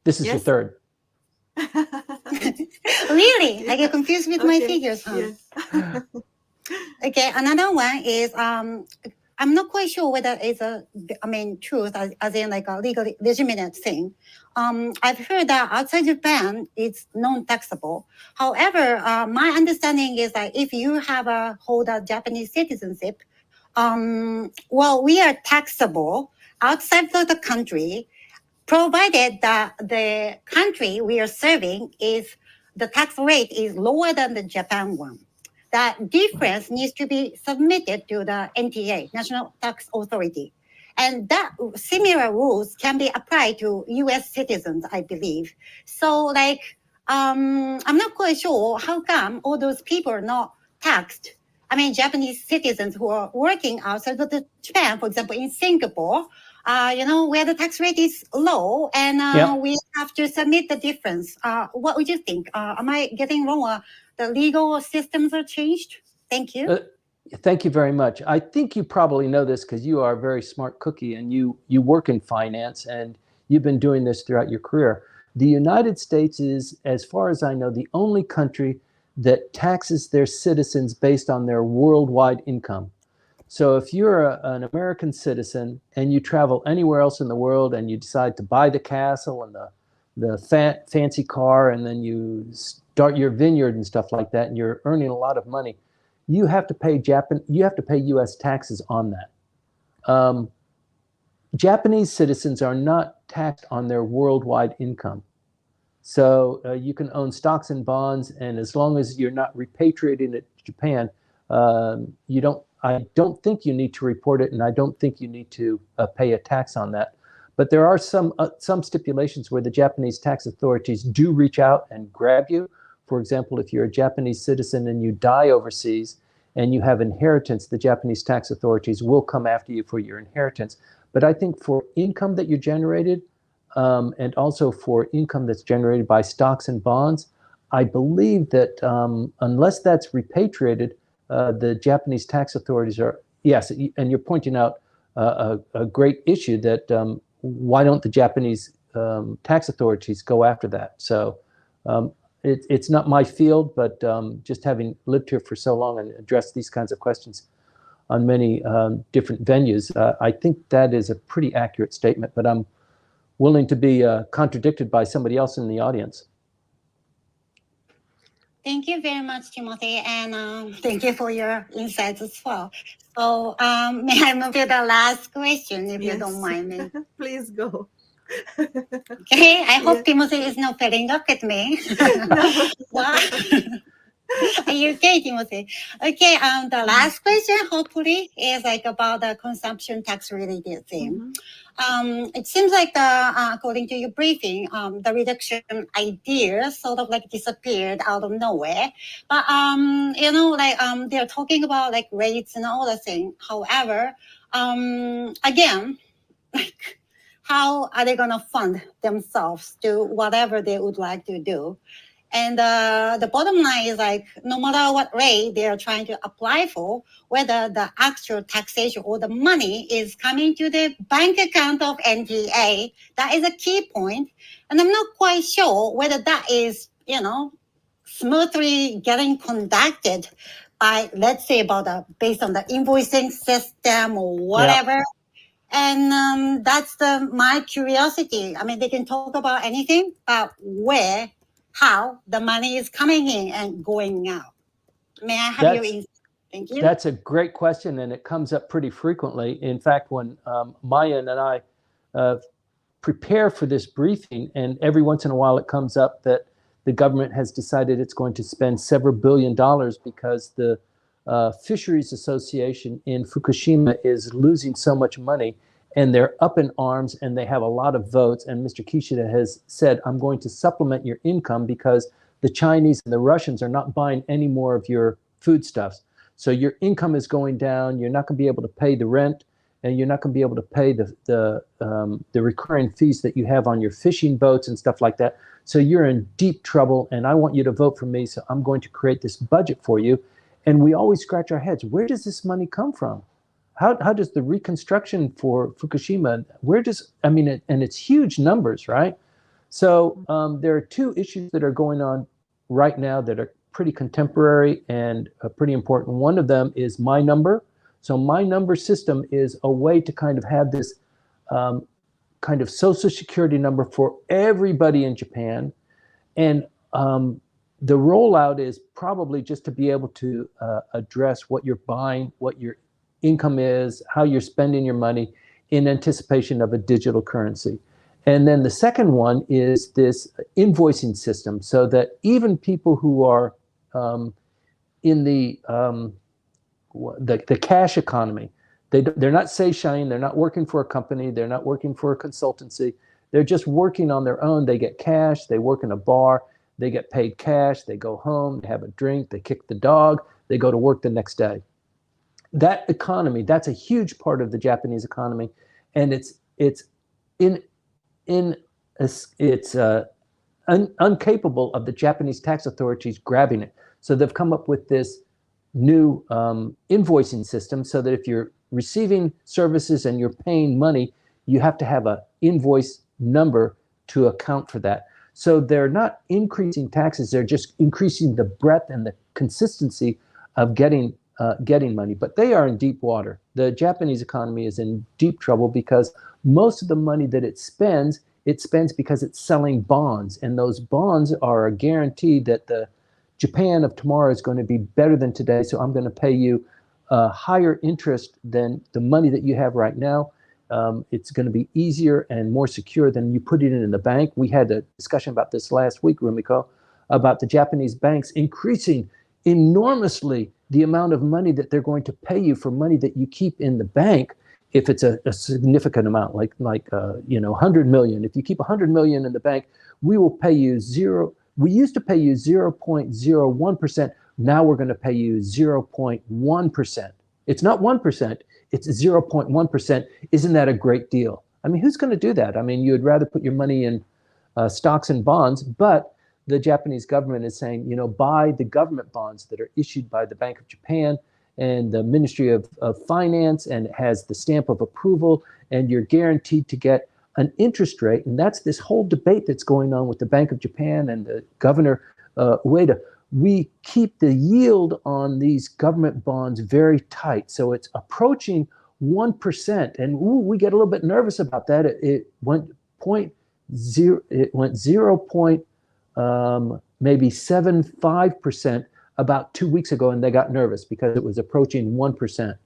Speaker 2: This is your third.
Speaker 3: Really? I get confused with my figures, huh?
Speaker 1: Yes.
Speaker 3: Okay, another one is I'm not quite sure whether it's truth as in like a legally legitimate thing. I've heard that outside Japan, it's non-taxable. However, my understanding is that if you hold a Japanese citizenship, we are taxable outside of the country, provided that the country we are serving the tax rate is lower than the Japan one. That difference needs to be submitted to the NTA, National Tax Authority. And that similar rules can be applied to US citizens, I believe. So I'm not quite sure how come all those people are not taxed. Japanese citizens who are working outside of Japan, for example, in Singapore, where the tax rate is low and we have to submit the difference. What would you think? Am I getting wrong? The legal systems are changed? Thank you.
Speaker 2: Thank you very much. I think you probably know this because you are a very smart cookie and you work in finance and you've been doing this throughout your career. The United States is, as far as I know, the only country that taxes their citizens based on their worldwide income. So if you're an American citizen and you travel anywhere else in the world and you decide to buy the castle and the fancy car and then you start your vineyard and stuff like that and you're earning a lot of money, you have to pay U.S. taxes on that. Japanese citizens are not taxed on their worldwide income. So you can own stocks and bonds, and as long as you're not repatriating it to Japan, I don't think you need to report it, and I don't think you need to pay a tax on that. But there are some stipulations where the Japanese tax authorities do reach out and grab you. For example, if you're a Japanese citizen and you die overseas and you have inheritance, the Japanese tax authorities will come after you for your inheritance. But I think for income that you generated, and also for income that's generated by stocks and bonds, I believe that unless that's repatriated, the Japanese tax authorities are, yes, and you're pointing out a great issue that why don't the Japanese tax authorities go after that? So it's not my field, but just having lived here for so long and addressed these kinds of questions on many different venues, I think that is a pretty accurate statement, but I'm willing to be contradicted by somebody else in the audience.
Speaker 3: Thank you very much, Timothy, and thank you for your insights as well. So may I move to the last question, if you don't mind me?
Speaker 1: Please go.
Speaker 3: Okay, I hope Timothy is not pairing up with me. Wow. Are you okay, Timothy? Okay, the last question, hopefully, is like about the consumption tax related thing. It seems like according to your briefing, the reduction idea sort of like disappeared out of nowhere. But they're talking about like rates and all the thing. However, again, like how are they gonna fund themselves to whatever they would like to do? And the bottom line is like, no matter what rate they're trying to apply for, whether the actual taxation or the money is coming to the bank account of NTA, that is a key point. And I'm not quite sure whether that is, smoothly getting conducted by, let's say, based on the invoicing system or whatever. Yeah. And that's my curiosity. I mean, they can talk about anything, but how the money is coming in and going out. May I have your insight? Thank you.
Speaker 2: That's a great question, and it comes up pretty frequently. In fact, when Mayan and I prepare for this briefing, and every once in a while it comes up that the government has decided it's going to spend several $billions because the Fisheries Association in Fukushima is losing so much money, and they're up in arms, and they have a lot of votes. And Mr. Kishida has said, I'm going to supplement your income because the Chinese and the Russians are not buying any more of your foodstuffs. So your income is going down. You're not going to be able to pay the rent, and you're not going to be able to pay the recurring fees that you have on your fishing boats and stuff like that. So you're in deep trouble, and I want you to vote for me. So I'm going to create this budget for you. And we always scratch our heads. Where does this money come from? How does the reconstruction for Fukushima, and it's huge numbers, right? So there are two issues that are going on right now that are pretty contemporary and pretty important. One of them is My Number. So My Number system is a way to kind of have this kind of social security number for everybody in Japan. And the rollout is probably just to be able to address what you're buying, what your income is, how you're spending your money in anticipation of a digital currency. And then the second one is this invoicing system, so that even people who are in the cash economy, they're not seishain, they're not working for a company, they're not working for a consultancy, they're just working on their own. They get cash, they work in a bar, they get paid cash, they go home, they have a drink, they kick the dog, they go to work the next day. That economy, that's a huge part of the Japanese economy, and it's incapable of the Japanese tax authorities grabbing it. So they've come up with this new invoicing system, so that if you're receiving services and you're paying money, you have to have an invoice number to account for that. So they're not increasing taxes, they're just increasing the breadth and the consistency of getting money. But they are in deep water. The Japanese economy is in deep trouble because most of the money that it spends because it's selling bonds. And those bonds are a guarantee that the Japan of tomorrow is going to be better than today. So I'm going to pay you higher interest than the money that you have right now. It's going to be easier and more secure than you put it in the bank. We had a discussion about this last week, Rumiko, about the Japanese banks increasing enormously the amount of money that they're going to pay you for money that you keep in the bank. If it's a significant amount, like 100 million. If you keep 100 million in the bank, we will pay you zero. We used to pay you 0.01%. Now we're going to pay you 0.1%. It's not 1%. It's 0.1%. Isn't that a great deal? I mean, who's going to do that? I mean, you'd rather put your money in stocks and bonds, but the Japanese government is saying, you know, buy the government bonds that are issued by the Bank of Japan and the Ministry of Finance, and it has the stamp of approval, and you're guaranteed to get an interest rate. And that's this whole debate that's going on with the Bank of Japan and the governor, Ueda. We keep the yield on these government bonds very tight. So it's approaching 1%. And we get a little bit nervous about that. It went 0. Maybe 7.5% about 2 weeks ago, and they got nervous because it was approaching 1%.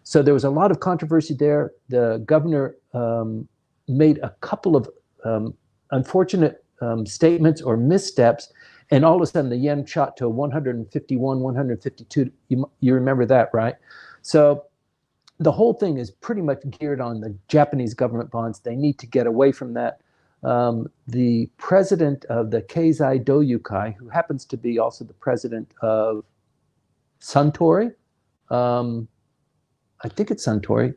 Speaker 2: So there was a lot of controversy there. The governor made a couple of unfortunate statements or missteps, and all of a sudden the yen shot to 151, 152. You remember that, right? So the whole thing is pretty much geared on the Japanese government bonds. They need to get away from that. The president of the Keizai Doyukai, who happens to be also the president of Suntory, I think it's Suntory,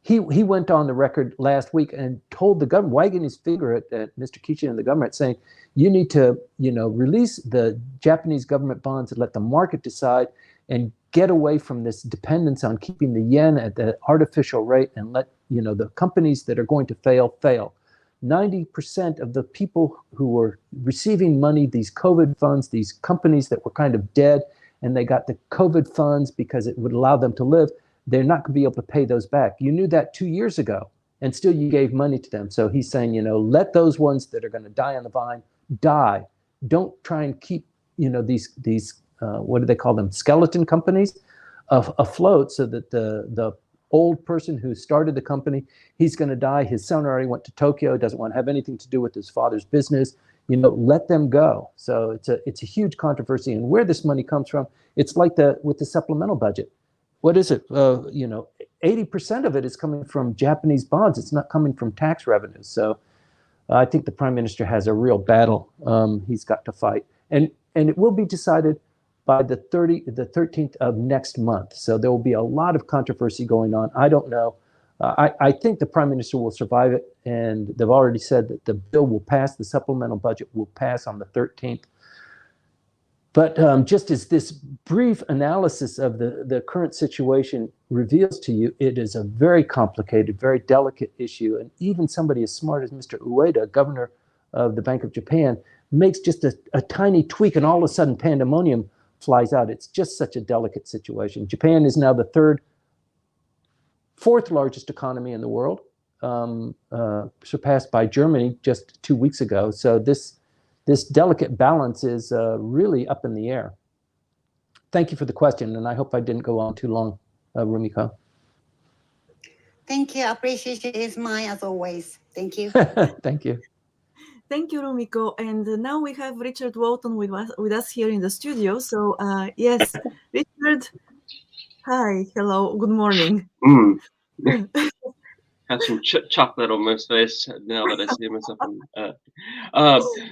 Speaker 2: he went on the record last week and told the government, wagging his finger at Mr. Kishi and the government, saying, you need to, you know, release the Japanese government bonds and let the market decide, and get away from this dependence on keeping the yen at the artificial rate, and let, you know, the companies that are going to fail. 90% of the people who were receiving money, these COVID funds, these companies that were kind of dead, and they got the COVID funds because it would allow them to live, they're not going to be able to pay those back. You knew that 2 years ago, and still you gave money to them. So he's saying, you know, let those ones that are going to die on the vine die. Don't try and keep, you know, these what do they call them, skeleton companies afloat, so that the old person who started the company, he's going to die. His son already went to Tokyo, doesn't want to have anything to do with his father's business. You know, let them go. So it's a huge controversy, and where this money comes from, it's like with the supplemental budget. What is it? You know, 80% of it is coming from Japanese bonds. It's not coming from tax revenues. So I think the prime minister has a real battle he's got to fight, and it will be decided by the 13th of next month. So there will be a lot of controversy going on. I don't know. I think the prime minister will survive it, and they've already said that the bill will pass, the supplemental budget will pass on the 13th. But just as this brief analysis of the current situation reveals to you, it is a very complicated, very delicate issue. And even somebody as smart as Mr. Ueda, governor of the Bank of Japan, makes just a tiny tweak, and all of a sudden pandemonium flies out. It's just such a delicate situation. Japan is now the fourth largest economy in the world, surpassed by Germany just 2 weeks ago. So this delicate balance is really up in the air. Thank you for the question, and I hope I didn't go on too long, Rumiko.
Speaker 3: Thank you. Appreciation is mine as always. Thank you.
Speaker 2: Thank you.
Speaker 1: Thank you, Rumiko. And now we have Richard Walton with us here in the studio. So yes, Richard, hi, hello, good morning.
Speaker 4: Have some chocolate on my face now that I see myself.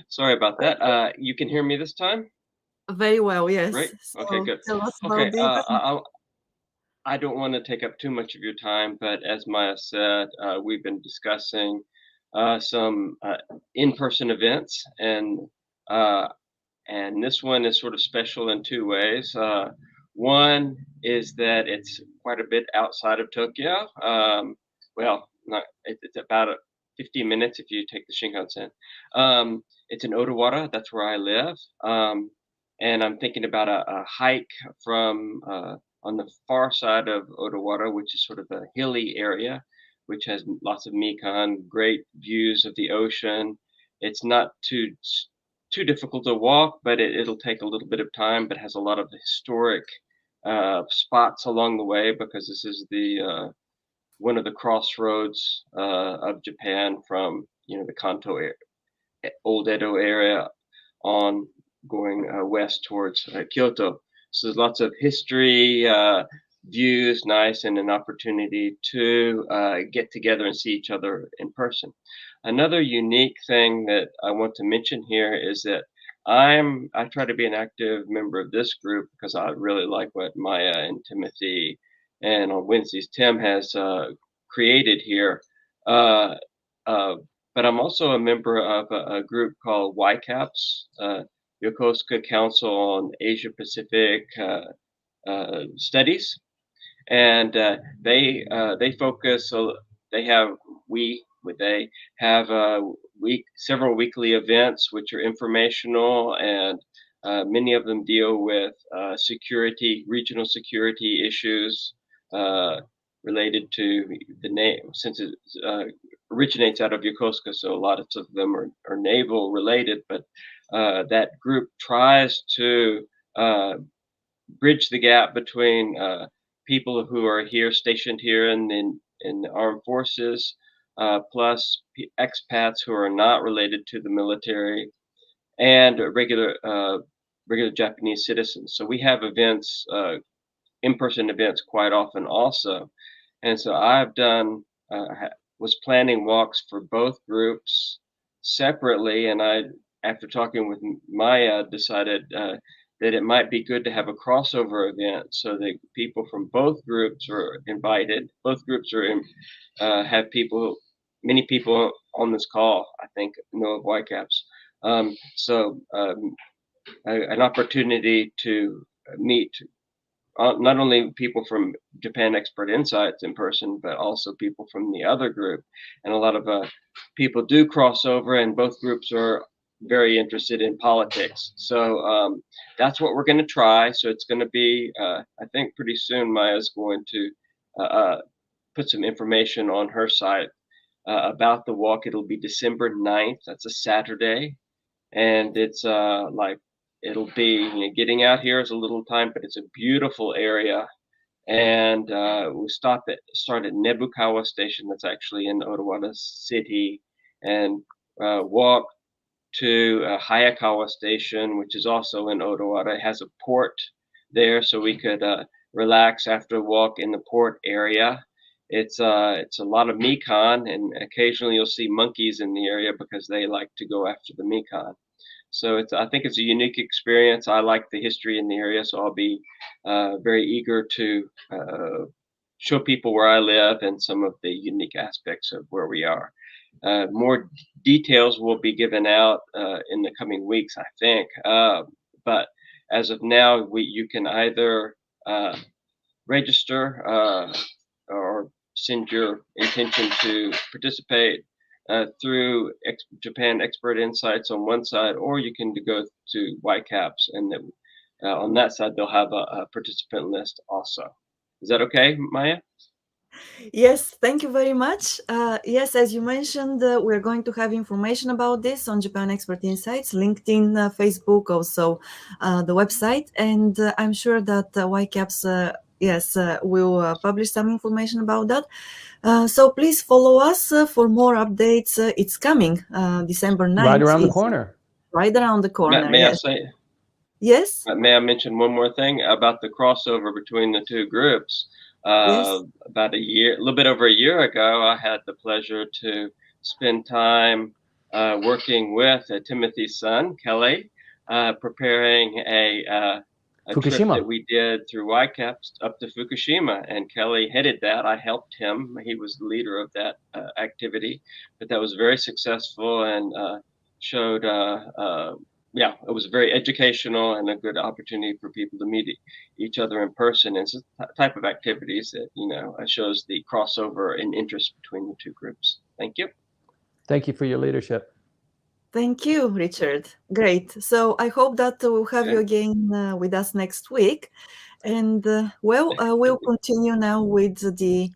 Speaker 4: Sorry about that. You can hear me this time?
Speaker 1: Very well, yes.
Speaker 4: Right?
Speaker 1: So
Speaker 4: okay, good.
Speaker 1: Tell us
Speaker 4: Okay,
Speaker 1: about
Speaker 4: I don't want to take up too much of your time, but as Maya said, we've been discussing some in-person events, and this one is sort of special in two ways. One is that it's quite a bit outside of Tokyo. Well, it's about 15 minutes if you take the Shinkansen. It's in Odawara, that's where I live. And I'm thinking about a hike from on the far side of Odawara, which is sort of a hilly area, which has lots of mikan, great views of the ocean. It's not too difficult to walk, but it'll take a little bit of time, but has a lot of historic spots along the way, because this is the one of the crossroads of Japan, from the Kanto Old Edo area on going west towards Kyoto. So there's lots of history, views, nice, and an opportunity to get together and see each other in person. Another unique thing that I want to mention here is that I try to be an active member of this group because I really like what Maya and Timothy, and on Wednesdays Tim has created here. but I'm also a member of a group called YCAPS, Yokosuka Council on Asia Pacific Studies, and they focus. They have they have several weekly events which are informational, and many of them deal with regional security issues related to the name, since it originates out of Yokosuka, so a lot of them are naval related. But that group tries to bridge the gap between people who are stationed here in the armed forces, plus expats who are not related to the military, and regular Japanese citizens. So we have events, in-person events, quite often also. And so was planning walks for both groups separately, and after talking with Maya, decided that it might be good to have a crossover event so that people from both groups are invited. Both groups have many people on this call, I think, know of Whitecaps. An opportunity to meet not only people from Japan Expert Insights in person, but also people from the other group. And a lot of people do cross over, and both groups are very interested in politics. So that's what we're going to try. So it's going to be, I think pretty soon, Maya's going to put some information on her site about the walk. It'll be December 9th. That's a Saturday. And it's it'll be, getting out here is a little time, but it's a beautiful area. And we start at Nebukawa Station, that's actually in Odawara City, and walk to Hayakawa Station, which is also in Odawara. It has a port there, so we could relax after a walk in the port area. It's a lot of mikan, and occasionally you'll see monkeys in the area because they like to go after the mikan. So I think it's a unique experience. I like the history in the area, so I'll be very eager to show people where I live and some of the unique aspects of where we are. More details will be given out in the coming weeks, I think. But as of now, you can either register or send your intention to participate through Japan Expert Insights on one side, or you can go to YCAPS, and then on that side they'll have a participant list also. Is that okay, Maya?
Speaker 1: Yes, thank you very much. Yes, as you mentioned, we're going to have information about this on Japan Expert Insights, LinkedIn, Facebook, also the website, and I'm sure that YCAPS will publish some information about that. So please follow us for more updates. It's coming, December 9th.
Speaker 2: Right around the corner.
Speaker 1: Right around the corner.
Speaker 4: May
Speaker 1: yes.
Speaker 4: I say?
Speaker 1: Yes.
Speaker 4: May I mention one more thing about the crossover between the two groups?
Speaker 1: Yes.
Speaker 4: About a little bit over a year ago, I had the pleasure to spend time working with Timothy's son, Kelly, preparing a trip that we did through YCAPS up to Fukushima, and Kelly headed that. I helped him. He was the leader of that activity, but that was very successful and showed it was very educational and a good opportunity for people to meet each other in person. It's a type of activities that, shows the crossover in interest between the two groups. Thank you.
Speaker 2: Thank you for your leadership.
Speaker 1: Thank you, Richard. Great. So I hope that we'll have you again with us next week. And we'll continue now with the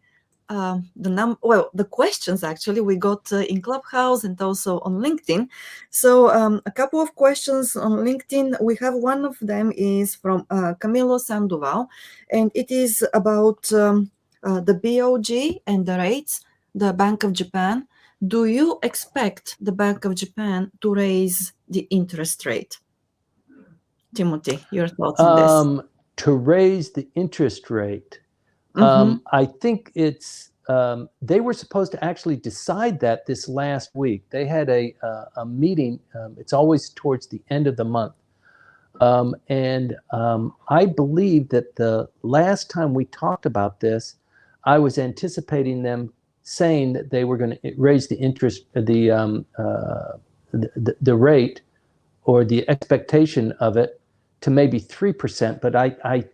Speaker 1: questions actually we got in Clubhouse and also on LinkedIn. So a couple of questions on LinkedIn. We have one of them is from Camilo Sandoval, and it is about the BOJ and the rates, the Bank of Japan. Do you expect the Bank of Japan to raise the interest rate? Timothy, your thoughts on this?
Speaker 2: To raise the interest rate, I think it's they were supposed to actually decide that this last week. They had a meeting. It's always towards the end of the month. And I believe that the last time we talked about this, I was anticipating them saying that they were going to raise the interest, the rate, or the expectation of it to maybe 3%. But I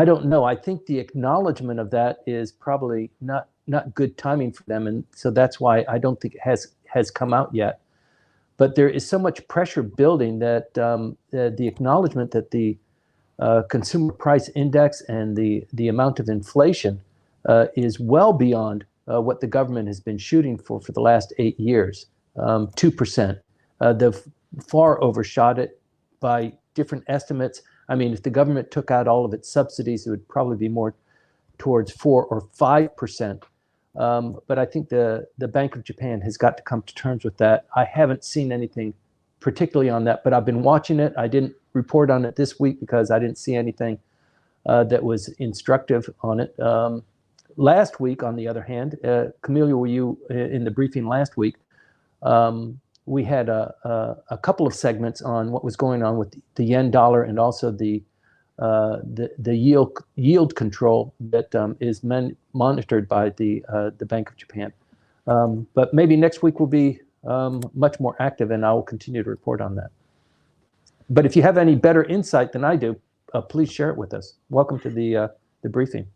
Speaker 2: don't know. I think the acknowledgement of that is probably not good timing for them, and so that's why I don't think it has come out yet. But there is so much pressure building that the acknowledgement that the consumer price index and the amount of inflation is well beyond what the government has been shooting for the last 8 years, 2%. They've far overshot it by different estimates. I mean, if the government took out all of its subsidies, it would probably be more towards 4 or 5%. But I think the Bank of Japan has got to come to terms with that. I haven't seen anything particularly on that, but I've been watching it. I didn't report on it this week because I didn't see anything that was instructive on it. Last week, on the other hand, Camelia, were you in the briefing last week? We had a couple of segments on what was going on with the yen dollar and also the yield control that is monitored by the Bank of Japan. But maybe next week will be much more active, and I will continue to report on that. But if you have any better insight than I do, please share it with us. Welcome to the briefing.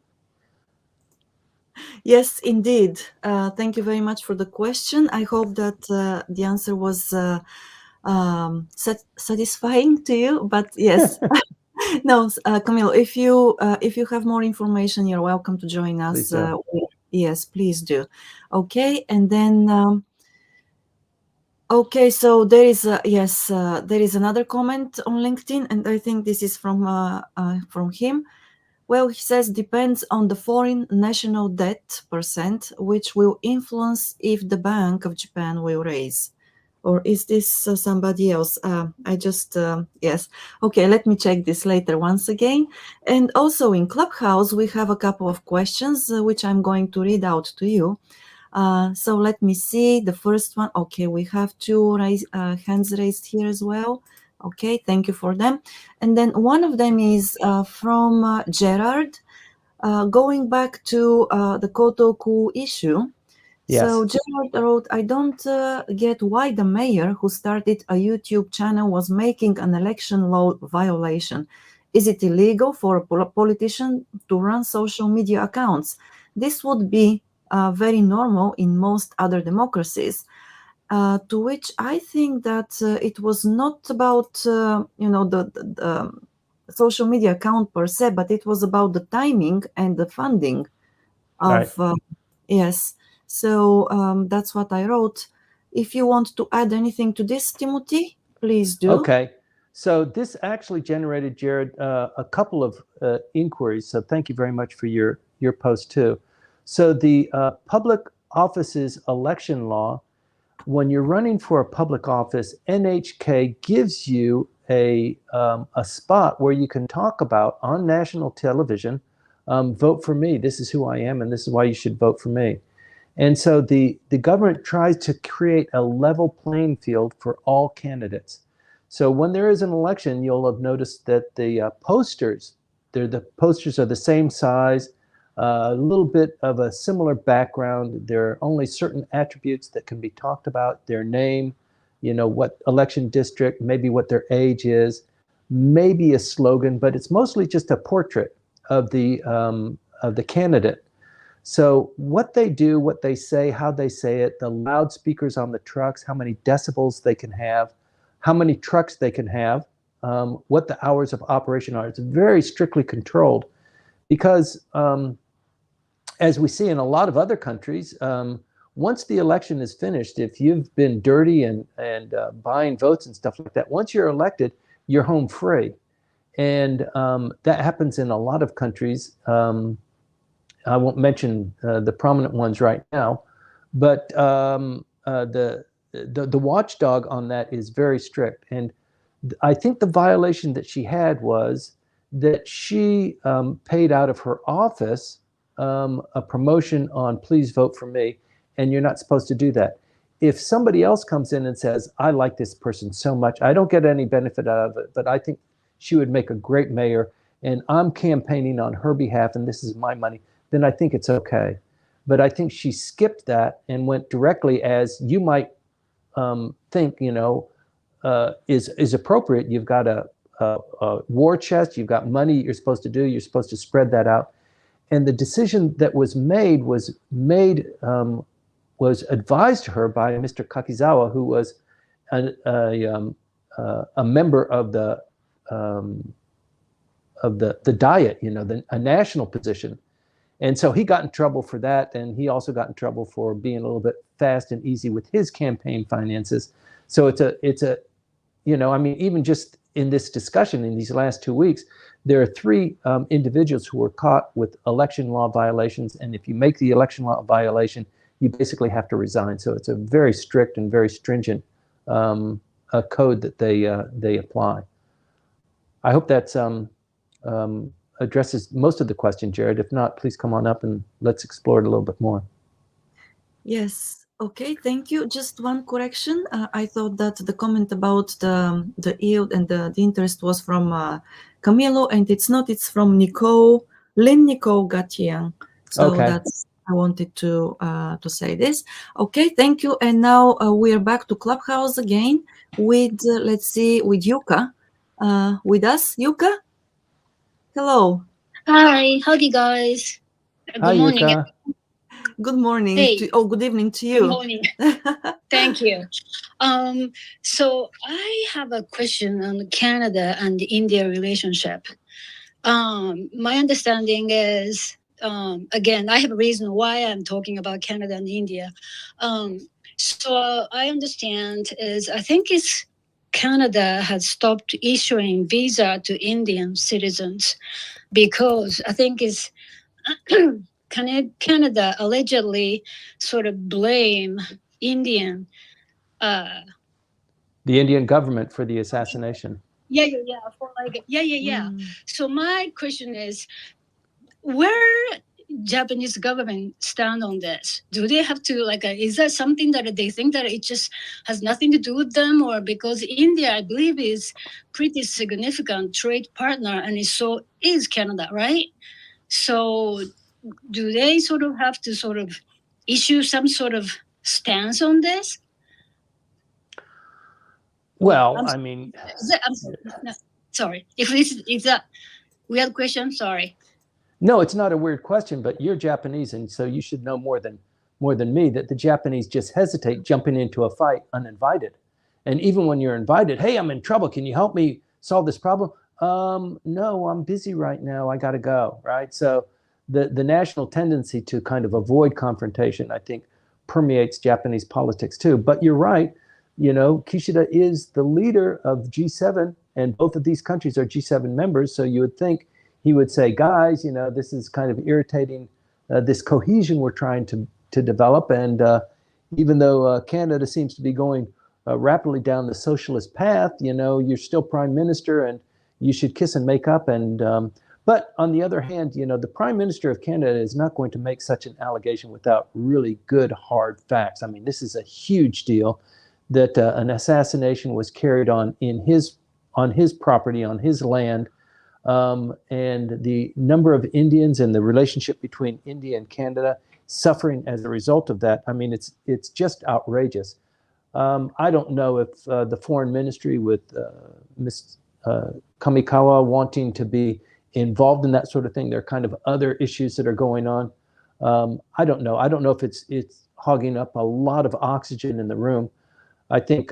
Speaker 1: Yes, indeed. Thank you very much for the question. I hope that the answer was satisfying to you. But yes, no, Camilo, if you have more information, you're welcome to join us. Yes, please do. Okay, and then okay, so there is there is another comment on LinkedIn, and I think this is from him. Well, he says, depends on the foreign national debt percent, which will influence if the Bank of Japan will raise. Or is this somebody else? I just, yes. Okay, let me check this later once again. And also in Clubhouse, we have a couple of questions, which I'm going to read out to you. So let me see the first one. Okay, we have two hands raised here as well. Okay, thank you for them. And then one of them is from Gerard, going back to the Kotoku issue.
Speaker 2: Yes.
Speaker 1: So Gerard wrote, I don't get why the mayor who started a YouTube channel was making an election law violation. Is it illegal for a politician to run social media accounts? This would be very normal in most other democracies. To which I think that it was not about the social media account per se, but it was about the timing and the funding of
Speaker 2: Right.
Speaker 1: Yes. So that's what I wrote. If you want to add anything to this, Timothy, please do.
Speaker 2: Okay. So this actually generated, Jared, a couple of inquiries. So thank you very much for your post too. So the public offices election law, when you're running for a public office, NHK gives you a spot where you can talk about on national television, vote for me. This is who I am, and this is why you should vote for me. And so the government tries to create a level playing field for all candidates. So when there is an election, you'll have noticed that the posters are the same size, a little bit of a similar background. There are only certain attributes that can be talked about: their name, what election district, maybe what their age is, maybe a slogan, but it's mostly just a portrait of the candidate. So what they do, what they say, how they say it, the loudspeakers on the trucks, how many decibels they can have, how many trucks they can have, what the hours of operation are. It's very strictly controlled because, as we see in a lot of other countries, once the election is finished, if you've been dirty and buying votes and stuff like that, once you're elected, you're home free. And that happens in a lot of countries. I won't mention the prominent ones right now, but the watchdog on that is very strict. And I think the violation that she had was that she paid out of her office a promotion on please vote for me, and you're not supposed to do that. If somebody else comes in and says, I like this person so much, I don't get any benefit out of it, but I think she would make a great mayor, and I'm campaigning on her behalf, and this is my money, then I think it's okay. but I think she skipped that and went directly, as you might think, is appropriate. You've got a war chest, you've got money you're supposed to do, you're supposed to spread that out. And the decision that was made was advised to her by Mr. Kakizawa, who was a member of the Diet, a national position. And so he got in trouble for that, and he also got in trouble for being a little bit fast and easy with his campaign finances. So it's a even just in this discussion in these last 2 weeks, there are 3 individuals who were caught with election law violations, and if you make the election law violation, you basically have to resign. So it's a very strict and very stringent code that they apply. I hope that's addresses most of the question, Jared. If not, please come on up and let's explore it a little bit more.
Speaker 1: Yes. Okay, thank you. Just one correction. I thought that the comment about the yield and the interest was from Camilo, and it's not. It's from Lynn Nicole Gatian. So
Speaker 2: Okay.
Speaker 1: that's, I wanted to say this. Okay, thank you. And now we are back to Clubhouse again with, let's see, with Yuka. With us, Yuka? Hello.
Speaker 5: Hi, howdy guys.
Speaker 2: Hi,
Speaker 5: Good morning.
Speaker 2: Yuka.
Speaker 1: Good morning.
Speaker 5: Hey.
Speaker 1: Good evening to you.
Speaker 5: Good morning. Thank you. So I have a question on Canada and India relationship. My understanding is, again, I have a reason why I'm talking about Canada and India. So I understand is, I think it's Canada has stopped issuing visa to Indian citizens because I think it's Canada allegedly sort of blame Indian.
Speaker 2: The Indian government for the assassination.
Speaker 5: Yeah. For like, yeah. So my question is, where Japanese government stand on this? Do they have to is that something that they think that it just has nothing to do with them, or because India, I believe, is pretty significant trade partner, and so is Canada, right? So do they sort of have to sort of issue some sort of stance on this?
Speaker 2: Well, I mean,
Speaker 5: sorry. If it's a weird question, sorry.
Speaker 2: No, it's not a weird question, but you're Japanese, and so you should know more than me that the Japanese just hesitate jumping into a fight uninvited. And even when you're invited, hey, I'm in trouble. Can you help me solve this problem? No, I'm busy right now. I got to go, right? So the national tendency to kind of avoid confrontation, I think, permeates Japanese politics too. But you're right. Kishida is the leader of G7, and both of these countries are G7 members. So you would think he would say, guys, this is kind of irritating, this cohesion we're trying to develop. And even though Canada seems to be going rapidly down the socialist path, you're still prime minister and you should kiss and make up. And but on the other hand, the prime minister of Canada is not going to make such an allegation without really good, hard facts. I mean, this is a huge deal that an assassination was carried on on his property, on his land. And the number of Indians and the relationship between India and Canada suffering as a result of that, I mean, it's just outrageous. I don't know if the foreign ministry with Ms. Kamikawa wanting to be involved in that sort of thing. There are kind of other issues that are going on. I don't know. I don't know if it's hogging up a lot of oxygen in the room. I think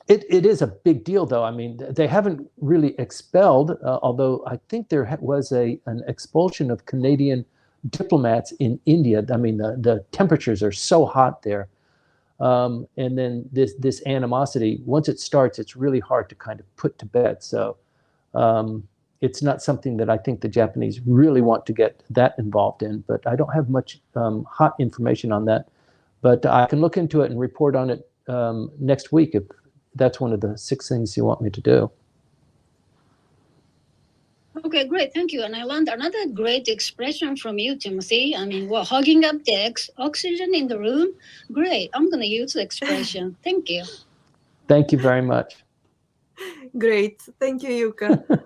Speaker 2: it is a big deal, though. I mean, they haven't really expelled, although I think there was an expulsion of Canadian diplomats in India. I mean, the temperatures are so hot there. And then this animosity, once it starts, it's really hard to kind of put to bed. So it's not something that I think the Japanese really want to get that involved in. But I don't have much hot information on that. But I can look into it and report on it next week if that's one of the 6 things you want me to do.
Speaker 5: Okay, great. Thank you. And I learned another great expression from you, Timothy. I mean, hogging up the oxygen in the room. Great. I'm going to use the expression. Thank you.
Speaker 2: Thank you very much.
Speaker 1: Great. Thank you, Yuka.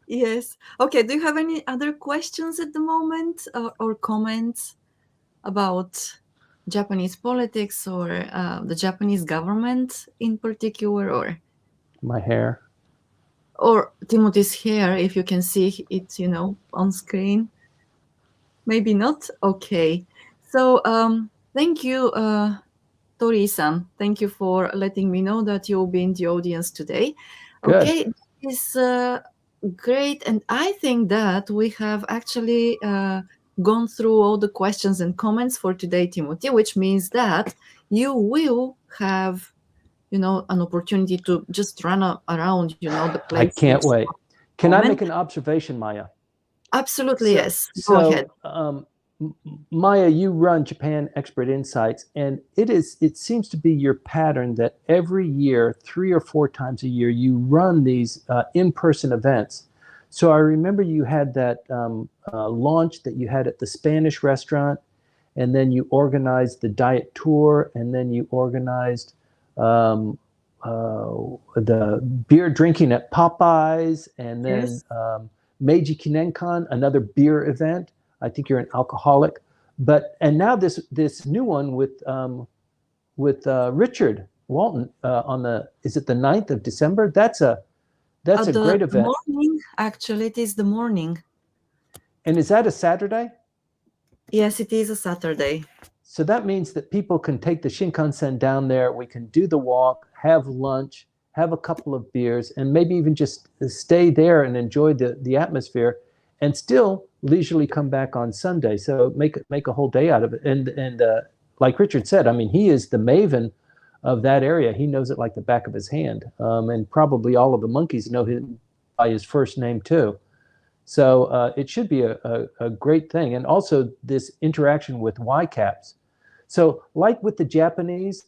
Speaker 1: Yes. Okay. Do you have any other questions at the moment or comments? about Japanese politics or the Japanese government in particular, or
Speaker 2: My hair.
Speaker 1: or Timothy's hair, if you can see it, on screen? Maybe not. Okay. So thank you, Tori-san. Thank you for letting me know that you'll be in the audience today.
Speaker 2: Good.
Speaker 1: Okay, it's great, and I think that we have actually gone through all the questions and comments for today, Timothy, which means that you will have, an opportunity to just run around, the place.
Speaker 2: I can't wait. Can I make an observation, Maya?
Speaker 1: Absolutely, yes. Go ahead.
Speaker 2: Maya, you run Japan Expert Insights, and it seems to be your pattern that every year, 3 or 4 times a year, you run these in-person events. So I remember you had that launch that you had at the Spanish restaurant, and then you organized the diet tour, and then you organized the beer drinking at Popeyes, and then
Speaker 1: Yes.
Speaker 2: Meiji Kinenkan, another beer event. I think you're an alcoholic, and now this new one with Richard Walton is it the 9th of December? That's a great event.
Speaker 1: Morning, actually, it is the morning.
Speaker 2: And is that a Saturday?
Speaker 1: Yes, it is a Saturday.
Speaker 2: So that means that people can take the Shinkansen down there. We can do the walk, have lunch, have a couple of beers, and maybe even just stay there and enjoy the atmosphere, and still leisurely come back on Sunday. So make a whole day out of it. And like Richard said, I mean, he is the maven of that area. He knows it like the back of his hand. And probably all of the monkeys know him by his first name too. So it should be a great thing. And also this interaction with YCAPs. So like with the Japanese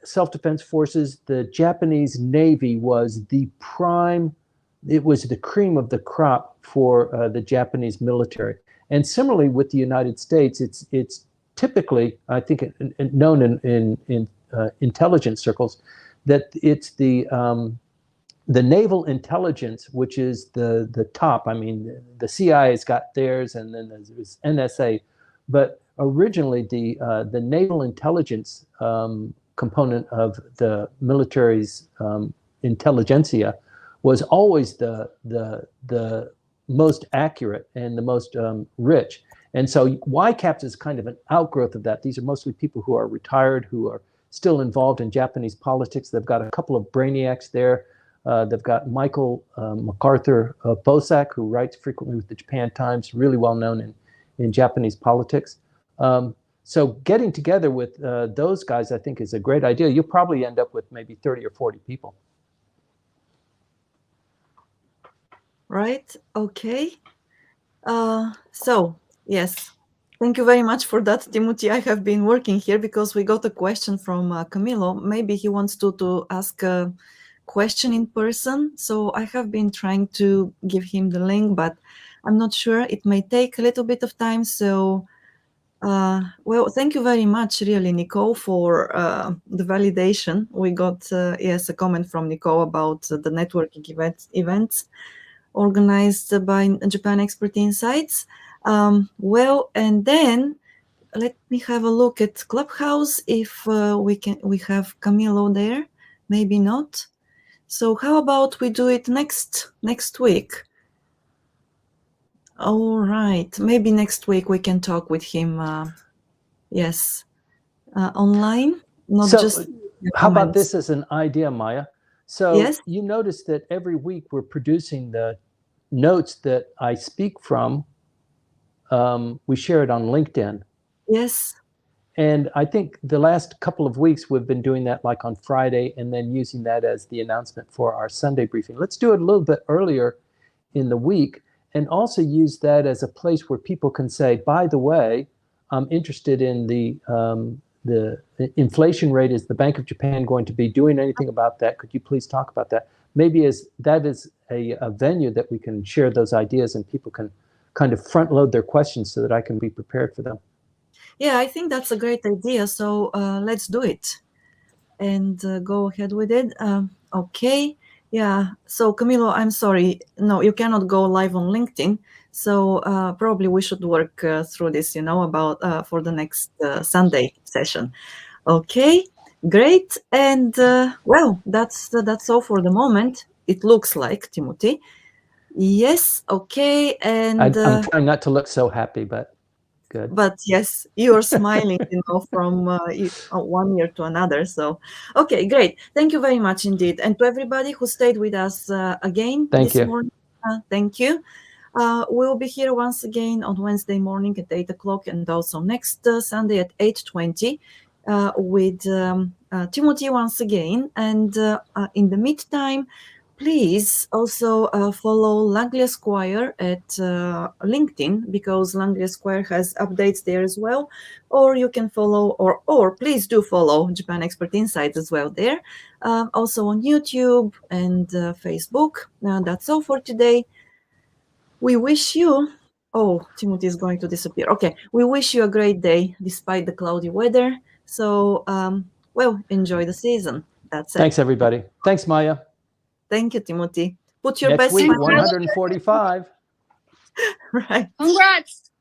Speaker 2: self-defense forces, the Japanese Navy was the prime, it was the cream of the crop for the Japanese military. And similarly with the United States, it's typically, I think, known in intelligence circles, that it's the naval intelligence, which is the top. I mean, the CIA's got theirs, and then there's NSA. But originally, the naval intelligence component of the military's intelligentsia was always the most accurate and the most rich. And so YCAPS is kind of an outgrowth of that. These are mostly people who are retired, who are still involved in Japanese politics. They've got a couple of brainiacs there. They've got Michael MacArthur Bosak, who writes frequently with the Japan Times, really well known in Japanese politics. So getting together with those guys, I think, is a great idea. You'll probably end up with maybe 30 or 40 people.
Speaker 1: Right. Okay. So, yes. Thank you very much for that, Timothy. I have been working here because we got a question from Camilo. Maybe he wants to ask a question in person. So I have been trying to give him the link, but I'm not sure. It may take a little bit of time. So, well, thank you very much, really, Nicole, for the validation. We got, yes, a comment from Nicole about the networking events organized by Japan Expert Insights. Well, and then let me have a look at Clubhouse if we have Camilo there. Maybe not. So how about we do it next week? All right, maybe next week we can talk with him. Yes, online, not
Speaker 2: so
Speaker 1: just.
Speaker 2: How about this as an idea, Maya? So
Speaker 1: yes?
Speaker 2: You notice that every week we're producing the notes that I speak from. We share it on LinkedIn.
Speaker 1: Yes.
Speaker 2: And I think the last couple of weeks we've been doing that like on Friday and then using that as the announcement for our Sunday briefing. Let's do it a little bit earlier in the week and also use that as a place where people can say, by the way, I'm interested in the inflation rate. Is the Bank of Japan going to be doing anything about that? Could you please talk about that? Maybe that is a venue that we can share those ideas and people can kind of front load their questions so that I can be prepared for them.
Speaker 1: Yeah, I think that's a great idea. So let's do it and go ahead with it. Okay. Yeah. So Camilo, I'm sorry. No, you cannot go live on LinkedIn. So probably we should work through this, about for the next Sunday session. Okay, great. And well, that's all for the moment. It looks like, Timothy. Yes. Okay. And
Speaker 2: I'm trying not to look so happy, but good.
Speaker 1: but yes, you're smiling, from 1 year to another. So, okay, great. Thank you very much indeed. And to everybody who stayed with us again
Speaker 2: Thank
Speaker 1: this
Speaker 2: you.
Speaker 1: morning, thank you. We'll be here once again on Wednesday morning at 8 o'clock and also next Sunday at 8:20 with Timothy once again. And in the meantime, please also follow Langley Esquire at LinkedIn, because Langley Esquire has updates there as well. Or you can follow, or please do follow Japan Expert Insights as well there. Also on YouTube and Facebook. That's all for today. We wish you, oh, Timothy is going to disappear. Okay, we wish you a great day despite the cloudy weather. So, well, enjoy the season. That's it.
Speaker 2: Thanks, everybody. Thanks, Maya.
Speaker 1: Thank you, Timothy. Put your
Speaker 2: Next
Speaker 1: best
Speaker 2: week,
Speaker 1: smile.
Speaker 2: 145.
Speaker 1: Right.
Speaker 5: Congrats.